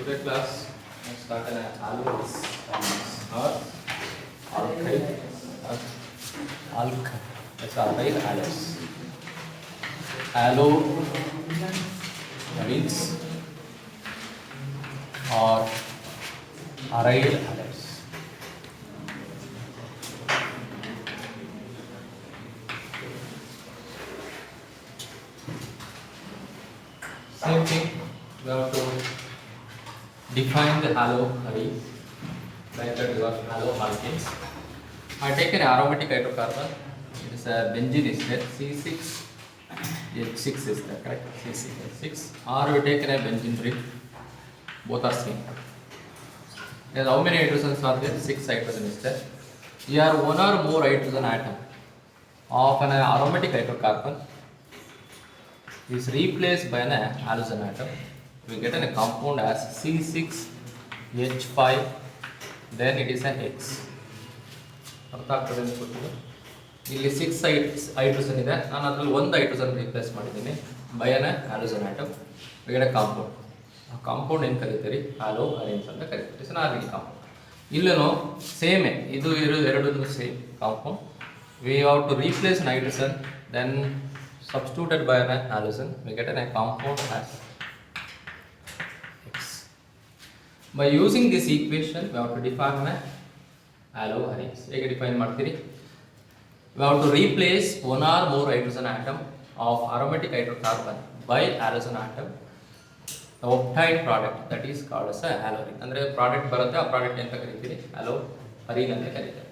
Today class let's start an alkyls or alkyl alkyl. That's alkyl alkyls. Alkyls or aryl alkyls. Same thing, we have to define the haloaryl, like that we have haloalkanes. I take an aromatic hydrocarbon, it is a benzene is there, C6H6 is there, correct? C6H6, or we take a benzene ring, both are same. And how many hydrogens are there? 6 hydrogen is there. Here one or more hydrogen atom of an aromatic hydrocarbon is replaced by an halogen atom. We get a compound as C6H5, then it is an X. ಇಲ್ಲಿ 6 hydrogen ಇದೆ, ನಾನು ಅದರಲ್ಲಿ ಒಂದು hydrogen replace ಮಾಡಿದ್ದೀನಿ by an halogen atom. ವಿಗಡೆ compound, ಆ compound ಏನು ಕರೀತೀರಿ? ಹ್ಯಾಲೋಅರೇನ್ಸ್ ಅಂತ ಕರೀತೀರಿ. ಸೊ ನಾರ್ಮಲ್ ಕಾಂಪೌಂಡ್ ಇಲ್ಲೂ ಸೇಮೇ, ಇದು ಎರಡು same compound. We have to replace an hydrogen, then substituted by an halogen, we get a compound as X. By using this equation, we have to define an haloaryls. ಹೇಗೆ define ಮಾಡ್ತೀರಿ? We have to replace one or more hydrogen atom of aromatic hydrocarbon by halogen atom. The obtained product, that is called as a haloaryl. ಅಂದರೆ product ಬರುತ್ತೆ, ಆ product ಅಂತ ಕರಿತೀರಿ haloaryl ಅಂತ ಕರೀತಾರೆ.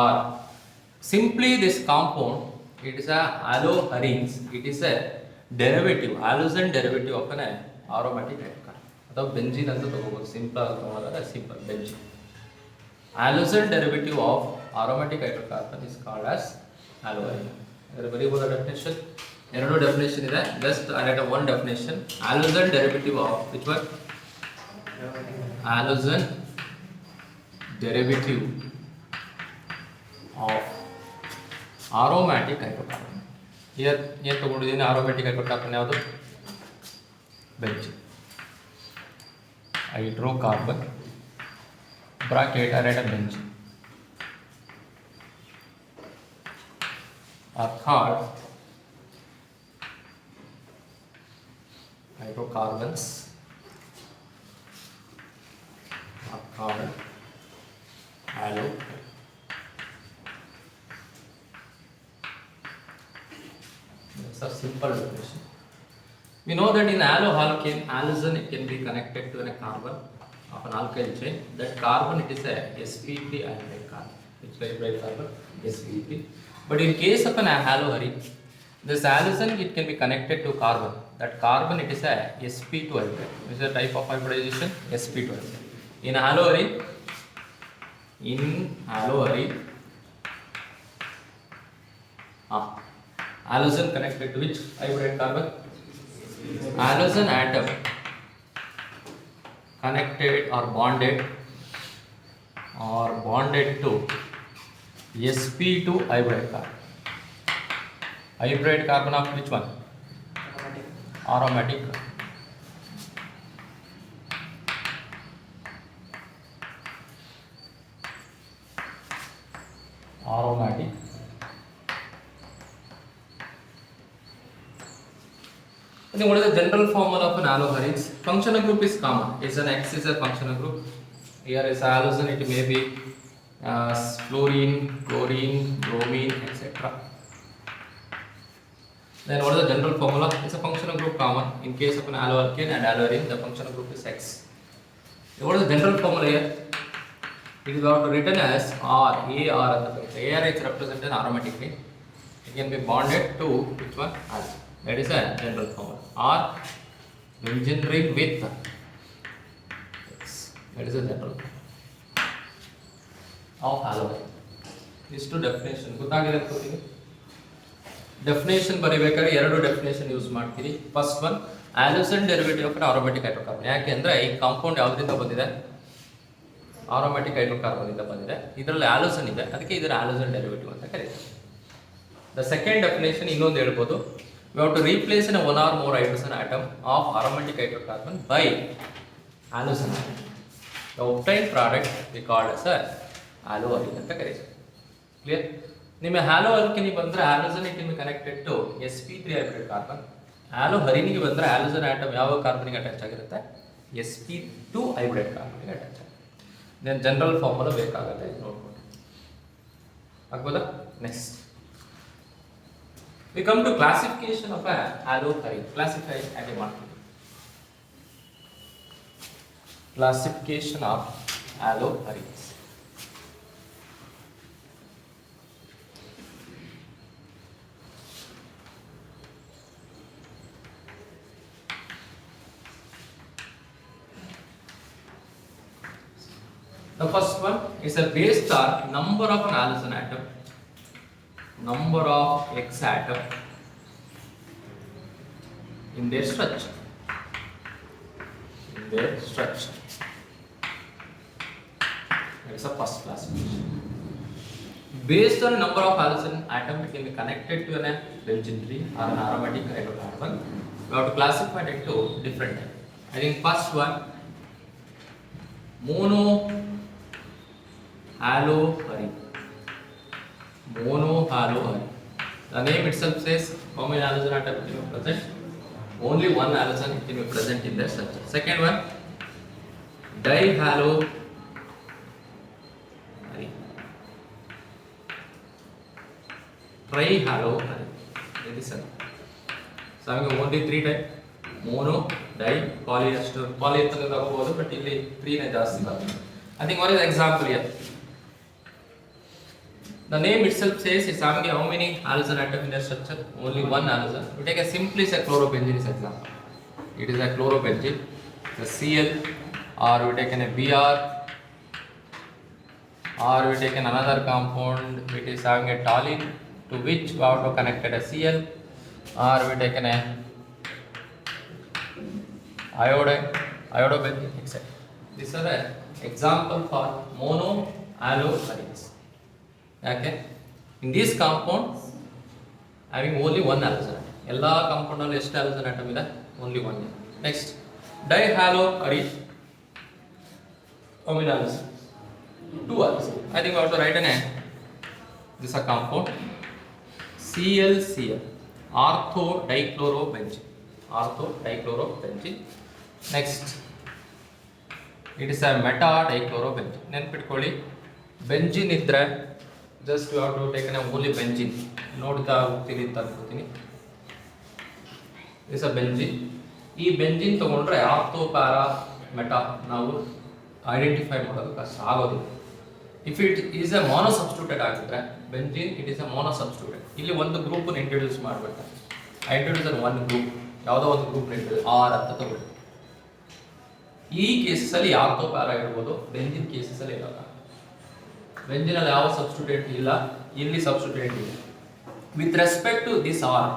Or simply this compound, it is a haloaryls, it is a derivative, halogen derivative of an aromatic hydrocarbon. ಅಥವಾ benzene ಅಂತ ತಗೋಬಹುದು, simple ಆಗಿ ತಗೊಂಡಾಗ simple benzene. Halogen derivative of aromatic hydrocarbon is called as haloaryl. ಅದರ ಬರೀಬಹುದ definition, ಎರಡು definition ಇದೆ, just I right one definition. Halogen derivative of which one? Halogen derivative of aromatic hydrocarbon. Here ಏನು ತಗೊಂಡಿದ್ದೀನಿ? aromatic hydrocarbon ಯಾವುದು? Benzene. hydrocarbon bracket I write a benzene are called hydrocarbons, are called haloaryl. That's a simple definition. We know that in haloalkane, halogen it can be connected to a carbon of an alkyl chain. That carbon, it is a sp3 hybrid carbon. Which hybrid carbon? sp3. But in case of an haloaryl, this halogen it can be connected to carbon. That carbon, it is a sp2 hybrid. Which is a type of hybridization? sp2 hybrid. In haloaryl, halogen connected to which hybrid carbon? Halogen atom connected or bonded to sp2 hybrid carbon. Hybrid carbon of which one? Aromatic. Aromatic. I think what is the general formula of an haloaryls? Functional group is common. It's an X is a functional group. Here is halogen, it may be fluorine, chlorine, bromine, etc. Then what is the general formula? It's a functional group common. In case of an haloalkane and haloaryl, the functional group is X. What is the general formula here? It is written as R, AR. AR is represented an aromatic ring. It can be bonded to which one? Halogen. That is a general formula. Or benzene ring with X. That is a general of haloaryl. These two definition ಗೊತ್ತಾಗಿದೆ ಅನ್ಕೋತೀನಿ. Definition ಬರೀಬೇಕಾದ್ರೆ ಎರಡು definition use ಮಾಡ್ತೀರಿ. First one, halogen derivative of an aromatic hydrocarbon. ಯಾಕೆ ಅಂದರೆ ಈ compound ಯಾವುದರಿಂದ ಬಂದಿದೆ? aromatic hydrocarbon ಇಂದ ಬಂದಿದೆ. ಇದರಲ್ಲಿ halogen ಇದೆ, ಅದಕ್ಕೆ ಇದರ halogen derivative ಅಂತ ಕರೀತಾರೆ. The second definition ಇನ್ನೊಂದು ಹೇಳ್ಬೋದು. We have to replace one or more hydrogen atom of aromatic hydrocarbon by halocene atom. The obtained product we called as a haloalkene ಅಂತ ಕರೀತಾರೆ. ಕ್ಲಿಯರ್? ನಿಮ್ಮ haloalkene ಬಂದ್ರೆ halocene atom connected to sp3 hybrid carbon. haloarine ಬಂದ್ರೆ halocene atom ಯಾವ ಕಾರ್ಬನ್ಗೆ attach ಆಗಿರುತ್ತೆ? sp2 hybrid carbonಗೆ attach ಆಗುತ್ತೆ. then general formula ಬೇಕಾಗುತ್ತೆ ನೋಡ್ಕೊಂಡು. ಆಗ್ಬೋದಾ? Next we come to classification of a haloarine. Classified and marking. Classification of haloarines. The first one is a base star number of an halocene atom, number of X atom in their structure. In their structure. That is a first classification. Based on number of halocene atom, it can be connected to a benzene ring or an aromatic hydrocarbon. We have to classify it into different types. I think first one, mono haloarine. Mono haloarine. The name itself says how many halocene atoms can be present? Only one halocene can be present in their structure. Second one, dihaloarine. Trihaloarine. This is so having only three types: mono, di, polyester. Polyester is also, but ಇಲ್ಲಿ 3 ನೇ ಜಾಸ್ತಿ ಬರುತ್ತೆ. I think one is example here. The name itself says it's having how many halocene atom in their structure? Only one halocene. We take a simply say chlorobenzene is example. It is a chlorobenzene, the Cl, or we take a Br, or we take another compound which is having a toluene, to which we have to connected a Cl, or we take an iodine, iodobenzene, etc. These are the example for mono haloarines. Okay, in these compounds having only one halocene atom. Ella compound alli ಎಷ್ಟು halocene atom ಇದೆ? Only one. Next, dihaloarine. How many halocene? 2 halocene. I think we have to write a name. This is a compound ClCl, ortho dichlorobenzene. Ortho dichlorobenzene. Next, it is a meta dichlorobenzene. ನೆನಪಿಟ್ಕೊಳ್ಳಿ, benzene ಇದ್ರೆ just you have to take only benzene. ನೋಡ್ತಾ ಹೋಗ್ತೀನಿ ಅಂತ ಅನ್ಕೋತೀನಿ. This is a benzene. ಈ benzene ತಗೊಂಡ್ರೆ ortho para meta ನಾವು identify ಮಾಡೋದು ಕಷ್ಟ ಆಗೋದಿಲ್ಲ. If it is a monosubstituted ಆಗಿದ್ರೆ benzene it is a monosubstituted. ಇಲ್ಲಿ ಒಂದು ಗ್ರೂಪ್ ಇಂಟ್ರೊಡ್ಯೂಸ್ ಮಾಡಬೇಕು. ಐ ಇಂಟ್ರೊಡ್ಯೂಸ್ ಒನ್ ಗ್ರೂಪ್, ಯಾವುದೋ ಒಂದು ಗ್ರೂಪ್ ಇಂಟ್ರೊಡ್ಯೂಸ್ ಆರ್ ಅಂತ ತಗೊಳ್ಳಿ. ಈ ಕೇಸಸ್ ಅಲ್ಲಿ ಆರ್ಥೋ ಪ್ಯಾರಾ ಇರ್ಬೋದು, ಬೆಂಜಿನ್ ಕೇಸಸ್ ಅಲ್ಲಿ ಇರಲ್ಲ. ಬೆಂಜಿನ್ ಅಲ್ಲಿ ಯಾವ ಸಬ್ಸ್ಟಿಟ್ಯೂಟೆಂಟ್ ಇಲ್ಲ, ಇಲ್ಲಿ ಸಬ್ಸ್ಟಿಟ್ಯೂಟೆಂಟ್ ಇದೆ. With respect to this R,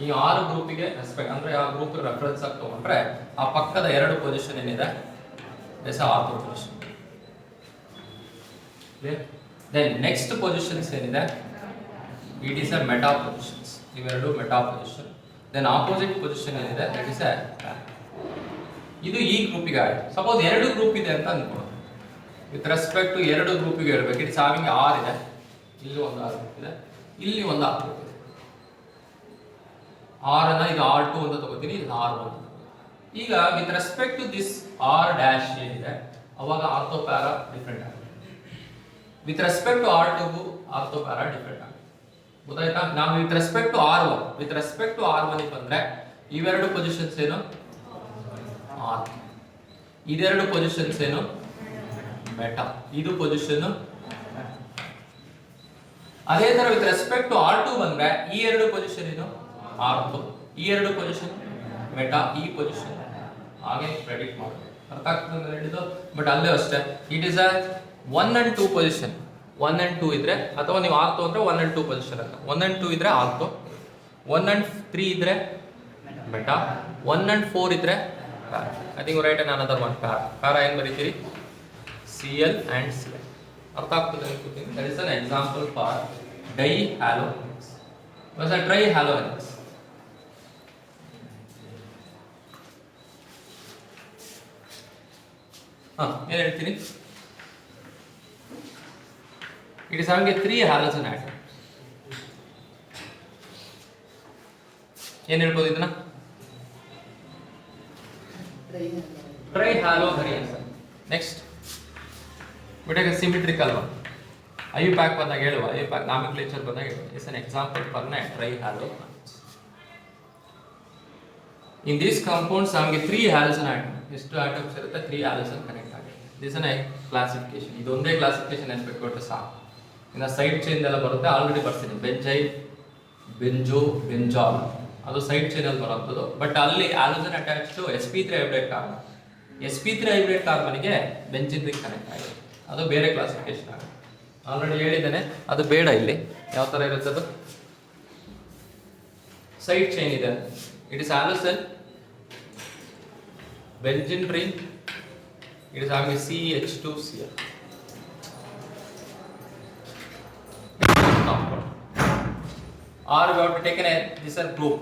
ಈ ಆರು ಗ್ರೂಪಿಗೆ ರೆಸ್ಪೆಕ್ಟ್ ಅಂದ್ರೆ ಆ ಗ್ರೂಪ್ ರೆಫರೆನ್ಸ್ ಆಗಿ ತಗೊಂಡ್ರೆ ಆ ಪಕ್ಕದ ಎರಡು ಪೊಸಿಷನ್ ಏನಿದೆ this ortho position. Then next positions ಏನಿದೆ it is a meta positions. ಇವೆರಡು meta position. Then opposite position ಏನಿದೆ ದಟ್ ಇಸ್ ಎ, ಇದು ಈ ಗ್ರೂಪಿಗೆ ಆಯ್ತು. ಸಪೋಸ್ ಎರಡು ಗ್ರೂಪ್ ಇದೆ ಅಂತ ಅನ್ಕೊಳ್ಳೋದು. ವಿತ್ ರೆಸ್ಪೆಕ್ಟ್ ಟು ಎರಡು ಗ್ರೂಪಿಗೆ ಹೇಳ್ಬೇಕು. ಇಟ್ಸ್ ಹಾವಿಂಗ್ ಆರ್ ಇದೆ, ಇಲ್ಲಿ ಒಂದು ಆರ್ ಗ್ರೂಪ್ ಇದೆ, ಇಲ್ಲಿ ಒಂದು ಆರ್ ಗ್ರೂಪ್ ಇದೆ. ಆರ್ ಅನ್ನ ಇದು R2 ಅಂತ ತಗೋತೀನಿ, ಇದು R1. ಈಗ with respect to this R dash ಏನಿದೆ ಅವಾಗ ಆರ್ಥೋ ಪ್ಯಾರಾ ಡಿಫ್ರೆಂಟ್ ಆಗುತ್ತೆ. With respect to R2 ortho para different ಆಗುತ್ತೆ. ಗೊತ್ತಾಯ್ತಾ? ನಾವು ವಿತ್ ರೆಸ್ಪೆಕ್ಟ್ ಟು R1 ಬಂದ್ರೆ ಇವೆರಡು ಪೊಸಿಷನ್ಸ್ ಏನು ಆರ್, ಇದೆರಡು ಪೊಸಿಷನ್ಸ್ ಏನು ಮೆಟಾ, ಇದು ಪೊಸಿಷನ್. ಅದೇ ತರ ವಿತ್ ರೆಸ್ಪೆಕ್ಟ್ ಟು R2 ಬಂದ್ರೆ ಈ ಎರಡು ಪೊಸಿಷನ್ ಏನು ಆರ್ಥೋ, ಈ ಎರಡು ಪೊಸಿಷನ್ ಮೆಟಾ, ಈ ಪೊಸಿಷನ್. ಹಾಗೆ ಪ್ರೆಡಿಕ್ಟ್ ಮಾಡಬೇಕು. ಅರ್ಥ ಆಗ್ತದೆ ಹೇಳಿದ್ದು? ಬಟ್ ಅಲ್ಲೇ ಅಷ್ಟೇ, it is a 1 and 2 position. 1 and 2 ಇದ್ರೆ, ಅಥವಾ ನೀವು ಆರ್ಥೋ ಅಂದ್ರೆ 1 and 2 ಪೊಸಿಷನ್ ಅಂತ. 1 and 2 ಇದ್ರೆ ಆರ್ಥೋ, 1 and 3 ಇದ್ರೆ ಮೆಟಾ, 1 and 4 ಇದ್ರೆ para. I think write another one para. Para ಏನು ಬರೀತೀರಿ? Cl and Cl. ಅರ್ಥ ಆಗ್ತದೆ ಅನ್ಕೋತೀನಿ. That is an example for dihaloarenes. Was a trihaloarines. ಏನು ಹೇಳ್ತೀನಿ? It is having a 3 halogen atom. ಏನು ಹೇಳ್ಬೋದು ಇದನ್ನ? Trihaloarene. ನೆಕ್ಸ್ಟ್ ಬಿಟ್ಟಾಗ ಸಿಮಿಟ್ರಿಕಲ್ ಒನ್. ಐಯು ಪ್ಯಾಕ್ ಬಂದಾಗ ಹೇಳುವ, ಐಯು ಪ್ಯಾಕ್ ನಾಮಿಕ್ಲೇಚರ್ ಬಂದಾಗ ಹೇಳುವ. Is an example for trihalo. In these compounds ನಮಗೆ 3 halogen atom. ಎಷ್ಟು ಆಟಮ್ಸ್ ಇರುತ್ತೆ? 3 halogen ಕನೆಕ್ಟ್ ಆಗಿದೆ. This an classification. ಇದೊಂದೇ ಕ್ಲಾಸಿಫಿಕೇಶನ್ ನೆನಪಿಟ್ಕೊಟ್ರೆ ಸಾಕು. ಇನ್ನು ಸೈಡ್ ಚೈನ್ ಎಲ್ಲ ಬರುತ್ತೆ, ಆಲ್ರೆಡಿ ಬರ್ತೀನಿ. ಬೆಂಜೈಲ್, ಬೆಂಜೋ, ಬೆಂಜಾಲ್, ಅದು ಸೈಡ್ ಚೈನ್ ಅಲ್ಲಿ ಬರುವಂಥದ್ದು. ಬಟ್ ಅಲ್ಲಿ halogen attach to sp3 hybrid carbon. sp3 hybrid ಕಾರ್ಬನ್ಗೆ ಬೆಂಜಿನ್ ರಿಂಗ್ ಕನೆಕ್ಟ್ ಆಗಿದೆ. ಅದು ಬೇರೆ ಕ್ಲಾಸಿಫಿಕೇಶನ್ ಆಗುತ್ತೆ. ಆಲ್ರೆಡಿ ಹೇಳಿದ್ದೇನೆ, ಅದು ಬೇಡ. ಇಲ್ಲಿ ಯಾವ ಥರ ಇರುತ್ತೆ? ಅದು ಸೈಡ್ ಚೈನ್ ಇದೆ. It is halogen, benzene ring, it is having a CH2Cl. Or we have to take this group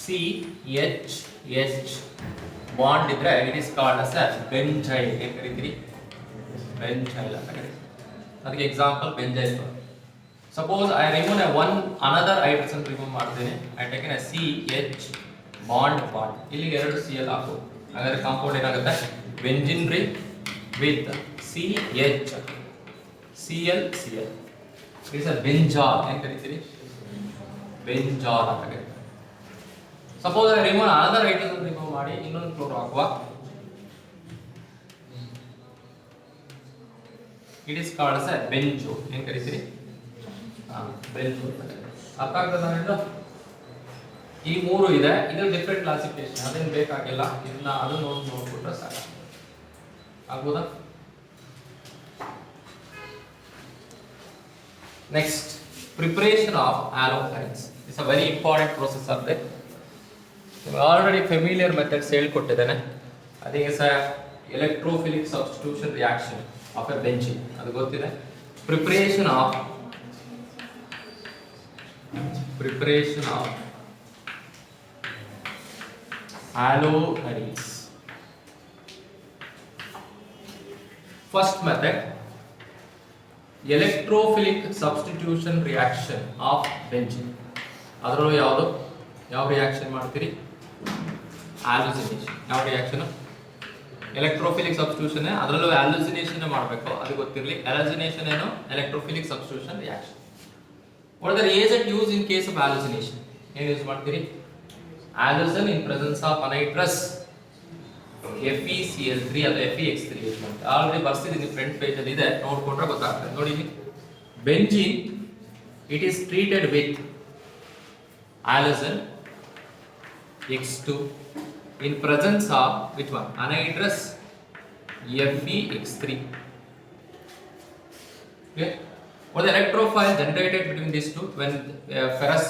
CH bond idre it is called as a benzyl. ಏನು ಕರೀತೀರಿ? ಬೆಂಜೈಲ್ ಅಂತ ಕರೀತೀವಿ. ಅದಕ್ಕೆ example benzyl. Suppose I remove another hydrogen remove ಮಾಡ್ತೀನಿ. I taken a CH bond. ಇಲ್ಲಿಗೆ 2 Cl ಹಾಕು. ಹಾಗಾದ್ರೆ compound ಏನಾಗುತ್ತೆ? Benzene ring with CH Cl. Is a benzal. ಏನು ಕರೀತೀರಿ? ಬೆಂಜಾಲ್ ಅಂತ ಕರೀತೀವಿ. Suppose remove another hydrogen remove ಮಾಡಿ ಇನ್ನೊಂದು ಕ್ಲೋರೋ ಹಾಕುವ. It is called as a benzo. ಏನು ಕರೀತೀರಿ? ಬೆಂಜೋ ಅಂತ ಕರೀತೀವಿ. ಅರ್ಥ ಆಗ್ತದೆ? ಈ 3 ಇದೆ. ಇದು ಡಿಫರೆಂಟ್ ಕ್ಲಾಸಿಫಿಕೇಶನ್, ಅದೇನು ಬೇಕಾಗಿಲ್ಲ. ಇದನ್ನ ಅದನ್ನು ನೋಡ್ಬಿಟ್ರೆ ಸಾಕು. ಆಗ್ಬೋದಾ? Next, preparation of halides. It's a very important process ಆಗಿದೆ. ಆಲ್ರೆಡಿ ಫೆಮಿಲಿಯರ್ ಮೆಥಡ್ಸ್ ಹೇಳ್ಕೊಟ್ಟಿದ್ದೇನೆ. ಅದೇ electrophilic substitution reaction of a benzene, ಅದು ಗೊತ್ತಿದೆ. Preparation of allohydrides. First method, electrophilic substitution reaction of benzene. ಅದರಲ್ಲೂ ಯಾವ ರಿಯಾಕ್ಷನ್ ಮಾಡ್ತೀರಿ? ಹ್ಯಾಲುಸಿನೇಷನ್. ಯಾವ ರಿಯಾಕ್ಷನ್? Electrophilic substitution. ಅದರಲ್ಲೂ ಹ್ಯಾಲುಸಿನೇಷನ್ ಮಾಡಬೇಕು, ಅದು ಗೊತ್ತಿರಲಿ. ಹ್ಯಾಲುಸಿನೇಷನ್ ಏನು? Electrophilic substitution reaction. What are the reagent use in case of halogenation? ಏನು ಯೂಸ್ ಮಾಡ್ತೀರಿ? Halogen in presence of anhydrous FeCl3 ಅಥವಾ FeX3 ಯೂಸ್ ಮಾಡ್ತೀವಿ. ಆಲ್ರೆಡಿ ಬರ್ಸಿದ್ದೀನಿ, ಫ್ರಂಟ್ ಪೇಜ್ ಅಲ್ಲಿ ಇದೆ, ನೋಡ್ಕೊಂಡ್ರೆ ಗೊತ್ತಾಗ್ತದೆ. ನೋಡಿ, benzene it is treated with halogen X2 in presence of which one? Anhydrous FeX3. Okay. What the electrophile generated between these two when ferrous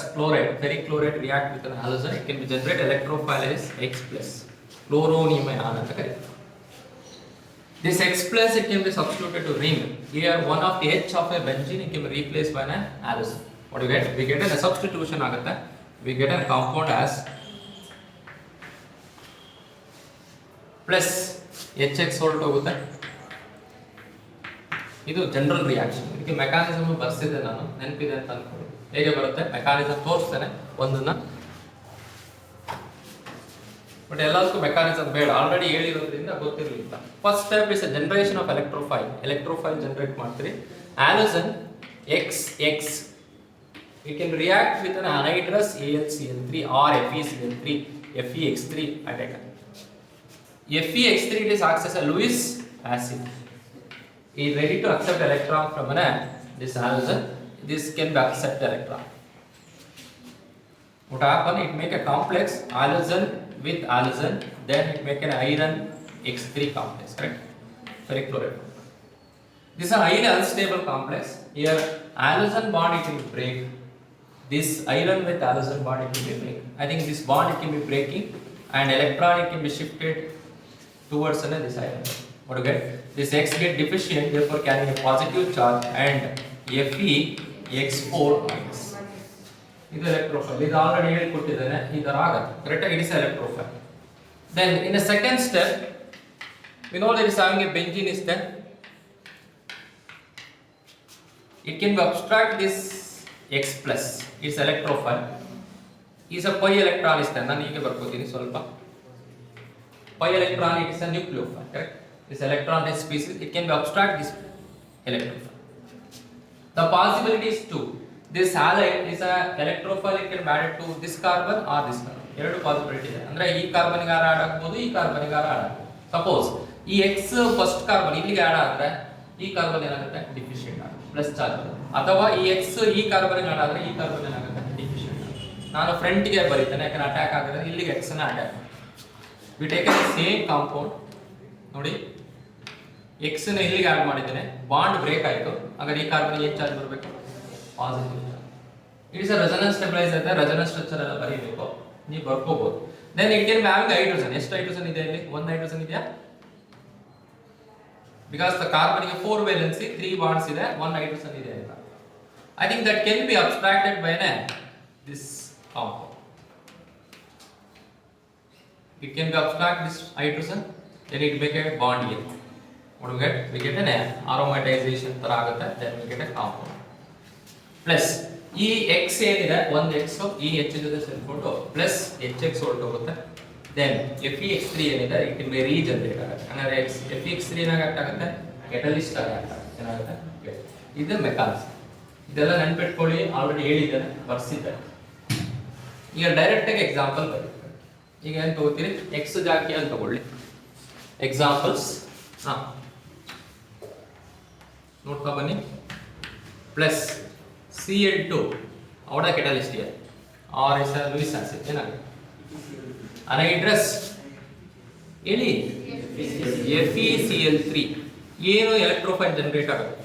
ferric chloride react with an halogen, it can be generate electrophile is X plus chloronium ion anta kariyate. This X plus it can be substituted to ring. Here one of the H of a benzene it can be replaced by an halogen. What do you get? We get a substitution agutte. We get a compound as plus HX ಹೊರಟೋಗುತ್ತೆ. ಇದು general reaction. ಇದಕ್ಕೆ mechanism ಬರ್ಸಿದೆ, ನಾನು ನೆನಪಿದೆ ಅಂತ ಅನ್ಕೊಳ್ಳಿ. ಹೇಗೆ ಬರುತ್ತೆ mechanism ತೋರಿಸ್ತೇನೆ ಒಂದನ್ನ. ಬಟ್ ಎಲ್ಲದಕ್ಕೂ ಮೆಕ್ಯಾನಿಸಮ್ ಬೇಡ, ಆಲ್ರೆಡಿ ಹೇಳಿರೋದ್ರಿಂದ ಗೊತ್ತಿರಲಿಲ್ಲ. First step is a generation of electrophile generate ಮಾಡ್ತೀರಿ. Halogen XX it can react with an anhydrous AlCl3 or FeCl3 FeX3 attack. FeX3 it is acts as a Lewis acid. It is ready to accept electron from this halogen. This can be accept electron. What happen? It make a complex halogen with halogen, then it make an iron X3 complex, correct? Ferric chloride. This is a highly unstable complex. Here halogen bond it will break. This iron with halogen bond it will be break. I think this bond it can be breaking and electron it can be shifted towards this iron. What do you get? This X get deficient, therefore carrying a positive charge and FeX4 minus. This electrophile. This already ಹೇಳ್ಕೊಟ್ಟಿದ್ದೇನೆ. ಈ ತರ ಆಗುತ್ತೆ. Correct ಆಗಿ it is electrophile. Then in a second step We know that is having a benzene is there. It can be abstract this X plus. Its electrophile is a pi electron is there. ನಾನು ಹೀಗೆ ಬರ್ಕೋತೀನಿ ಸ್ವಲ್ಪ. Pi electron it is a nucleophile, correct? This electron rich species, it can be abstract this electrophile. The possibility is two. This halide is a electrophile, it can be added to this carbon or this carbon. ಎರಡು possibility ಇದೆ. ಅಂದ್ರೆ ಈ carbon ಗೆ add ಆಗಬಹುದು, ಈ carbon ಗೆ add ಆಗಬಹುದು. Suppose ಈ X ಫಸ್ಟ್ ಕಾರ್ಬನ್ ಇಲ್ಲಿಗೆ ಆಡ್ ಆದ್ರೆ ಈ ಕಾರ್ಬನ್ ಏನಾಗುತ್ತೆ ಡಿಫಿಷಿಯೆಂಟ್ ಆಗುತ್ತೆ, ಪ್ಲಸ್ ಚಾರ್ಜ್ ಆಗುತ್ತೆ. ಅಥವಾ ಈ X ಈ ಕಾರ್ಬನ್ ಗೆ ಆಡ್ ಆದ್ರೆ ಈ ಕಾರ್ಬನ್ ಏನಾಗುತ್ತೆ ಡಿಫಿಷಿಯೆಂಟ್ ಆಗುತ್ತೆ. ನಾನು ಫ್ರಂಟ್ ಗೆ ಬರೀತೇನೆ ಯಾಕಂದ್ರೆ ಅಟ್ಯಾಕ್ ಆಗುತ್ತೆ, ಇಲ್ಲಿಗೆ X ನ attack. We take the same compound ನೋಡಿ X ನ ಇಲ್ಲಿಗೆ ಆಡ್ ಮಾಡಿದ್ದೇನೆ, ಬಾಂಡ್ ಬ್ರೇಕ್ ಆಯ್ತು. ಹಾಗಾದ್ರೆ ಈ ಕಾರ್ಬನ್ ಗೆ ಏನು ಚಾರ್ಜ್ ಬರಬೇಕು positive. It is a resonance stabiliser ಇದೆ, ರೆಸೊನೆನ್ಸ್ ಸ್ಟ್ರಕ್ಚರ್ ಎಲ್ಲ ಬರೀಬೇಕು, ನೀವು ಬರ್ಕೋಬಹುದು. Then it can have hydrogen. ಎಷ್ಟು ಹೈಡ್ರೋಜನ್ ಇದೆ ಇಲ್ಲಿ? ಒಂದು ಹೈಡ್ರೋಜನ್ ಇದೆಯಾ? ಬಿಕಾಸ್ ದ ಕಾರ್ಬನ್ ಗೆ 4 ವೇಲೆನ್ಸಿ 3 ಬಾಂಡ್ಸ್ ಇದೆ, 1 ಹೈಡ್ರೋಜನ್ ಇದೆ ಅಂತ. I think that can be abstracted by this compound. It can be abstract this hydrogen, then it make a bond here. What do we get? We get an aromatization ತರ ಆಗುತ್ತೆ, then we get a compound. Plus ಈ X ಏನಿದೆ ಒಂದು X ಈ H ಜೊತೆ ಸೇರಿಕೊಂಡು plus HX ಹೊರಟೋಗುತ್ತೆ. then FeX3 ಏನಿದೆ it will be regenerate ಆಗುತ್ತೆ. ಅಂದ್ರೆ FeX3 ಏನಾಗುತ್ತೆ catalyst ಆಗುತ್ತೆ. ಏನಾಗುತ್ತೆ ಇದು ಮೆಕಾನಿಸಮ್. ಇದೆಲ್ಲ ನೆನಪಿಟ್ಕೊಳ್ಳಿ, ಆಲ್ರೆಡಿ ಹೇಳಿದ್ದೇನೆ, ಬರ್ಸಿದ್ದೆ. ಈಗ ಡೈರೆಕ್ಟ್ ಆಗಿ ಎಕ್ಸಾಂಪಲ್ ಬರೀ. ಈಗ ಏನು ತಗೋತೀರಿ? ಎಕ್ಸ್ ಜಾಕಿ ಅಂತ ತಗೊಳ್ಳಿ. ಎಕ್ಸಾಂಪಲ್ಸ್ ನೋಡ್ತಾ ಬನ್ನಿ. ಪ್ಲಸ್ Cl2 ಅವಡ ಕೆಟಾಲಿಸ್ಟ್ ಇದೆ, ಆರ್ ಎಸ್ ಲೂಯಿಸ್ ಆಸಿಡ್ ಏನಾಗುತ್ತೆ ಅನಹೈಡ್ರಸ್ ಹೇಳಿ FeCl3 ಏನು ಎಲೆಕ್ಟ್ರೋಫೈಲ್ ಜನರೇಟ್ ಆಗುತ್ತೆ?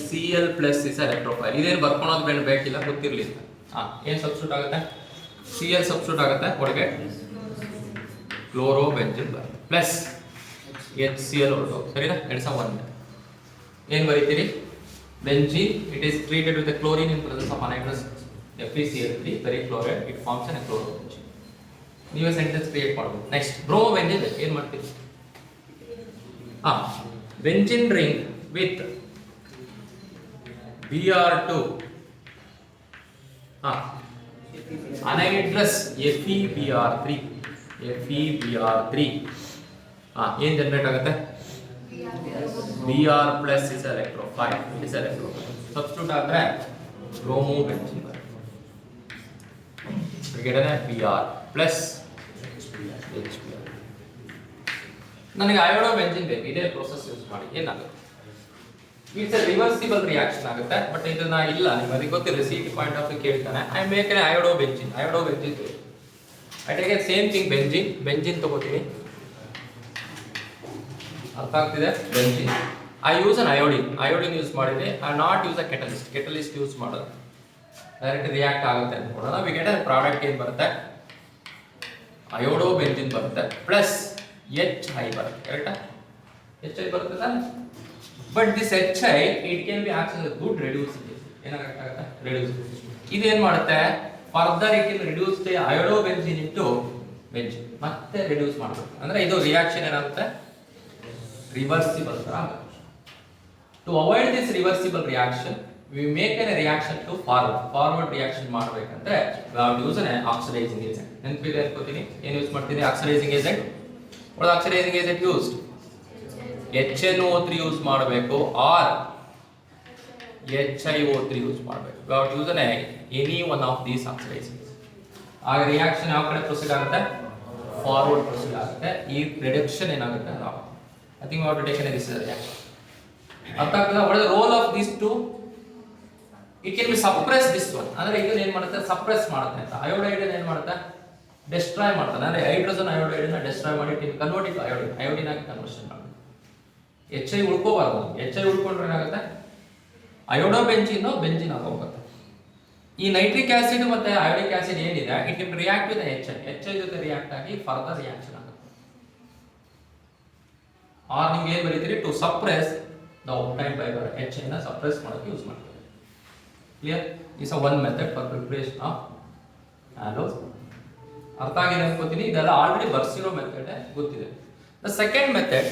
Cl plus is electrophile. ಇದೇನು ಬರ್ಕೊಳೋದು ಬೇಕಿಲ್ಲ, ಗೊತ್ತಿರಲಿ. ಏನು ಸಬ್ಸ್ಟಿಟ್ಯೂಟ್ ಆಗುತ್ತೆ? Cl ಸಬ್ಸ್ಟಿಟ್ಯೂಟ್ ಆಗುತ್ತೆ ಒಳಗೆ, ಕ್ಲೋರೋಬೆಂಜಿನ್ ಪ್ಲಸ್ HCl ಹೊರಟು, ಸರಿನಾ? It's a 1. ಏನು ಬರೀತೀರಿ? Benzene it is treated with chlorine in presence of anhydrous FeCl3 ವೆರಿ chloride, it forms an chlorobenzene. ನೀವೇ ಸೆಂಟೆನ್ಸ್ ಕ್ರಿಯೇಟ್ ಮಾಡಬಹುದು. ನೆಕ್ಸ್ಟ್ ಬ್ರೋಮೋಬೆಂಜಿನ್ ಏನು ಮಾಡ್ತೀರಿ? Benzene ring with Br2 anhydrous FeBr3 ಏನು ಜನರೇಟ್ ಆಗುತ್ತೆ? Br plus is electrophile, it is electrophile. Substitute ಆದ್ರೆ ಬ್ರೋಮೋಬೆಂಜಿನ್ ಬರುತ್ತೆ. Br plus HBr. ನನಗೆ ಅಯೋಡೋಬೆಂಜಿನ್ ಬೇಕು, ಇದೇ ಪ್ರೋಸೆಸ್ ಯೂಸ್ ಮಾಡಿ ಏನಾಗುತ್ತೆ? ಇಟ್ಸ್ ಎ ರಿವರ್ಸಿಬಲ್ ರಿಯಾಕ್ಷನ್ ಆಗುತ್ತೆ, ಬಟ್ ಇದನ್ನ ಇಲ್ಲ ನಿಮಗೆ ಗೊತ್ತಿಲ್ಲ, CT ಪಾಯಿಂಟ್ ಆಫ್ ವ್ಯೂ ಕೇಳ್ತಾನೆ. I make an iodobenzene I take a same thing, benzene ತಗೋತೀನಿ, ಅರ್ಥ ಆಗ್ತಿದೆ? Benzene I use an iodine use ಮಾಡಿದ್ರೆ I not use a catalyst use ಮಾಡೋದು, ಡೈರೆಕ್ಟ್ ರಿಯಾಕ್ಟ್ ಆಗುತ್ತೆ ಅನ್ಕೊಳ್ಳೋಣ. ವಿ ಗೆಟ್ ಅ ಪ್ರಾಡಕ್ಟ್ ಏನು ಬರುತ್ತೆ? ಅಯೋಡೋಬೆಂಜಿನ್ ಬರುತ್ತೆ, ಪ್ಲಸ್ HI ಬರುತ್ತೆ, ಕರೆಕ್ಟಾ? HI ಬರುತ್ತೆ ತಾನೆ? But this HI it can be act as a good reducing. ಏನಾಗುತ್ತೆ? ರೆಡ್ಯೂಸಿಂಗ್. ಇದೇನ್ ಮಾಡುತ್ತೆ? Further it can reduce the iodobenzene into benzene, ಮತ್ತೆ ರಿಡ್ಯೂಸ್ ಮಾಡಬೇಕು. ಅಂದ್ರೆ ಇದು ರಿಯಾಕ್ಷನ್ ಏನಾಗುತ್ತೆ? ರಿವರ್ಸಿಬಲ್ ತರ ಆಗುತ್ತೆ. To avoid this reversible reaction we make an reaction to forward reaction ಮಾಡಬೇಕಂದ್ರೆ we have to use an oxidising agent. ನೆನಪಿದೆ ಅನ್ಕೋತೀನಿ. ಏನು ಯೂಸ್ ಮಾಡ್ತೀನಿ? Oxidising agent. what oxidising agent used? HNO3 use ಮಾಡಬೇಕು ಆರ್ HiO3 ಯೂಸ್ ಮಾಡಬೇಕು. We have to use any one of these oxidising. ಆಗ reaction ಯಾವ ಕಡೆ ಪ್ರೊಸೀಡ್ ಆಗುತ್ತೆ? ಫಾರ್ವರ್ಡ್ ಪ್ರೊಸೀಡ್ ಆಗುತ್ತೆ. ಈ ರಿಡಕ್ಷನ್ ಏನಾಗುತ್ತೆ? I think we have to take this reaction. ಅರ್ಥ ಆಗ್ತದ? what is the role of these two? It can be suppress this one. ಅಂದ್ರೆ ಇದನ್ನ ಏನು ಮಾಡುತ್ತೆ? ಸಪ್ರೆಸ್ ಮಾಡುತ್ತೆ ಅಂತ. ಅಯೋಡೈಡ್ ಏನು ಮಾಡುತ್ತೆ? ಡಿಸ್ಟ್ರಾಯ್ ಮಾಡ್ತಾನೆ. ಅಂದ್ರೆ ಹೈಡ್ರೋಜನ್ ಅಯೋಡೈಡ್ ನ ಡಿಸ್ಟ್ರಾಯ್ ಮಾಡಿ ಕನ್ವರ್ಟ್ ಇಟ್ ಅಯೋಡಿನ್ ಆಗಿ ಕನ್ವರ್ಷನ್ ಮಾಡುತ್ತೆ. HI ಉಳ್ಕೋಬಾರ್ದು. HI ಉಳ್ಕೊಂಡ್ರೆ ಏನಾಗುತ್ತೆ? ಅಯೋಡೋಬೆಂಜಿನ್ ಬೆಂಜಿನ್ ಆಗಿ ಹೋಗುತ್ತೆ. ಈ ನೈಟ್ರಿಕ್ ಆಸಿಡ್ ಮತ್ತೆ ಅಯೋಡಿಕ್ ಆಸಿಡ್ ಏನಿದೆ it can react with HI ಜೊತೆ ರಿಯಾಕ್ಟ್ ಆಗಿ ಫರ್ದರ್ ರಿಯಾಕ್ಷನ್ ಆಗುತ್ತೆ. ಆರ್ ನಿಮ್ಗೆ ಏನು ಬರೀತೀರಿ? To suppress the obtain fibre HI ನ ಸಪ್ರೆಸ್ ಮಾಡೋಕೆ ಯೂಸ್ ಮಾಡ್ತೀವಿ. Clear? Is a one method for preparation of halos. ಅರ್ಥ ಆಗಿದೆ ಅನ್ಕೋತೀನಿ. ಇದೆಲ್ಲ ಆಲ್ರೆಡಿ ಬರ್ಸಿರೋ ಮೆಥಡ್ ಗೊತ್ತಿದೆ. The second method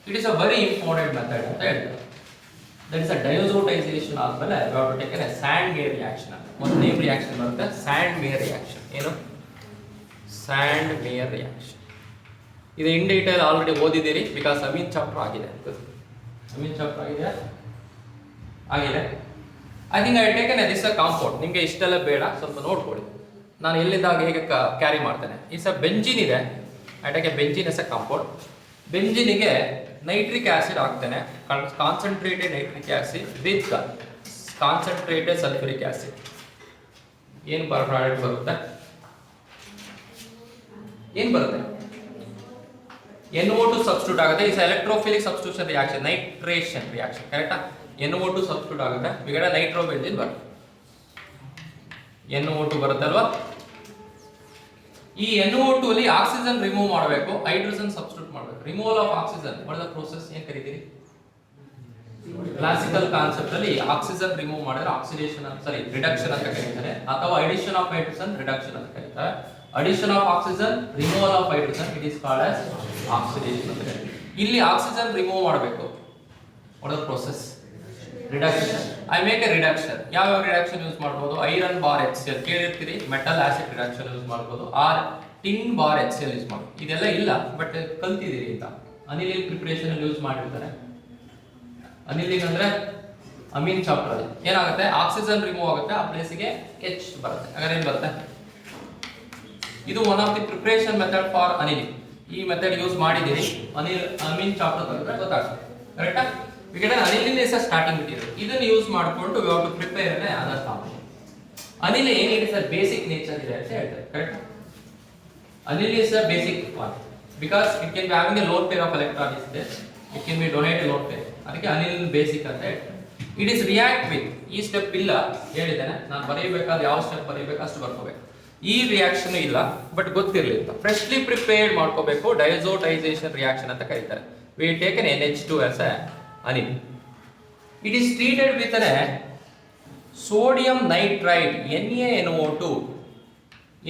it is a very important method ಅಂತ ಹೇಳ್ತಾರೆ. That is a diazotization ಆದ್ಮೇಲೆ we have to take a Sand-Meyer reaction. ಒಂದು name reaction ಬರುತ್ತೆ Sand-Meyer reaction. ಏನು Sand-Meyer reaction. ಇದು ಇನ್ ಡೀಟೇಲ್ ಆಲ್ರೆಡಿ ಓದಿದ್ದೀರಿ because amine chapter ಆಗಿದೆ. Amine chapter ಆಗಿದೆ. I think I taken this a compound. ನಿಮಗೆ ಇಷ್ಟೆಲ್ಲ ಬೇಡ, ಸ್ವಲ್ಪ ನೋಡ್ಕೊಳ್ಳಿ ನಾನು ಎಲ್ಲಿದ್ದಾಗ ಹೇಗೆ ಕ್ಯಾರಿ ಮಾಡ್ತೇನೆ. ಇಸ್ ಅ ಬೆಂಜಿನ್ ಇದೆ. I take a benzene as a compound. ಬೆಂಜಿನಿಗೆ ನೈಟ್ರಿಕ್ ಆಸಿಡ್ ಹಾಕ್ತೇನೆ, concentrated nitric acid with concentrated sulphuric acid. ಏನು ಪ್ರಾಡಕ್ಟ್ ಬರುತ್ತೆ? ಏನು ಬರುತ್ತೆ? NO2 ಸಬ್ಸ್ಟಿಟ್ಯೂಟ್ ಆಗುತ್ತೆ. Is electrophilic substitution reaction, nitration reaction. ಕರೆಕ್ಟಾ? NO2 ಸಬ್ಸ್ಟಿಟ್ಯೂಟ್ ಆಗುತ್ತೆ, ಬಿಗಡೆ ನೈಟ್ರೋಬೆಂಜಿನ್ ಬರುತ್ತೆ. NO2 ಬರುತ್ತಲ್ವಾ? ಈ NO2 ಅಲ್ಲಿ ಆಕ್ಸಿಜನ್ ರಿಮೂವ್ ಮಾಡಬೇಕು, ಹೈಡ್ರೋಜನ್ ಸಬ್ಸ್ಟಿಟ್ಯೂಟ್ ಮಾಡಬೇಕು. Removal of oxygen what the process ಏನು ಕರೀತೀರಿ? ಕ್ಲಾಸಿಕಲ್ ಕಾನ್ಸೆಪ್ಟ್ ಅಲ್ಲಿ ಆಕ್ಸಿಜನ್ ರಿಮೂವ್ ಮಾಡಿದ್ರೆ ಆಕ್ಸಿಡೇಷನ್ ರಿಡಕ್ಷನ್ ಅಂತ ಕರೀತಾರೆ, ಅಥವಾ ಅಡಿಷನ್ ಆಫ್ ಹೈಡ್ರೋಜನ್ ರಿಡಕ್ಷನ್ ಅಂತ ಕರೀತಾರೆ. Addition of oxygen, removal of hydrogen, it is called as oxidation ಅಂತ ಕರೀತಾರೆ. ಇಲ್ಲಿ ಆಕ್ಸಿಜನ್ ರಿಮೂವ್ ಮಾಡಬೇಕು, what the process? Reduction. I make a reduction. ಯಾವ ರಿಡಕ್ಷನ್ ಯೂಸ್ ಮಾಡಬಹುದು? ಐರನ್ ಬಾರ್ HCl ಕೇಳಿರ್ತೀರಿ, ಮೆಟಲ್ ಆಸಿಡ್ ರಿಡಕ್ಷನ್ ಯೂಸ್ ಮಾಡಬಹುದು, or tin bar HCl use ಮಾಡಬಹುದು. ಇದೆಲ್ಲ ಇಲ್ಲ ಬಟ್ ಕಲ್ತಿದ್ದೀರಿ ಅಂತ. ಅನಿಲಿನ್ ಪ್ರಿಪರೇಷನ್ ಅಲ್ಲಿ ಯೂಸ್ ಮಾಡಿರ್ತಾರೆ. ಅನಿಲಿನ್ ಅಂದ್ರೆ ಅಮೀನ್ ಚಾಪ್ಟರ್ ಅಲ್ಲಿ ಏನಾಗುತ್ತೆ? ಆಕ್ಸಿಜನ್ ರಿಮೂವ್ ಆಗುತ್ತೆ, ಆ ಪ್ಲೇಸಿಗೆ H ಬರುತ್ತೆ. ಹಾಗಾದ್ರೆ ಏನು ಬರುತ್ತೆ? ಇದು one of the preparation method for aniline. ಈ ಮೆಥಡ್ ಯೂಸ್ ಮಾಡಿದ್ದೀರಿ, ಅಮೀನ್ ಚಾಪ್ಟರ್ ಬಂದ್ರೆ ಗೊತ್ತಾಗ್ತದೆ. ಕರೆಕ್ಟಾ? Because aniline is a starting material. ಇದನ್ನು ಯೂಸ್ ಮಾಡಿಕೊಂಡು we have to prepare an other compound. Aniline ಏನಿದೆ ಸರ್ ಬೇಸಿಕ್ ನೇಚರ್ ಇದೆ ಅಂತ ಹೇಳ್ತಾರೆ. Correct? Aniline is a basic one because it can be having a lone pair of electron is there, it can be donate a lone pair. ಅದಕ್ಕೆ aniline basic ಅಂತ ಹೇಳ್ತಾರೆ. It is react with, ಈ step ಇಲ್ಲ ಹೇಳಿದ್ದೇನೆ ನಾನು, ಬರೀಬೇಕಾದ್ರೆ ಯಾವ step ಬರೀಬೇಕು ಅಷ್ಟು ಬರ್ಕೋಬೇಕು. ಈ ರಿಯಾಕ್ಷನ್ ಇಲ್ಲ ಬಟ್ ಗೊತ್ತಿರಲಿ ಅಂತ ಫ್ರೆಶ್ಲಿ ಪ್ರಿಪೇರ್ಡ್ ಮಾಡ್ಕೋಬೇಕು. ಡೈಜೋಟೈಸೇಷನ್ ರಿಯಾಕ್ಷನ್ ಅಂತ ಕರೀತಾರೆ. We take an NH2 as a aniline. It is treated with a sodium nitrite NaNO2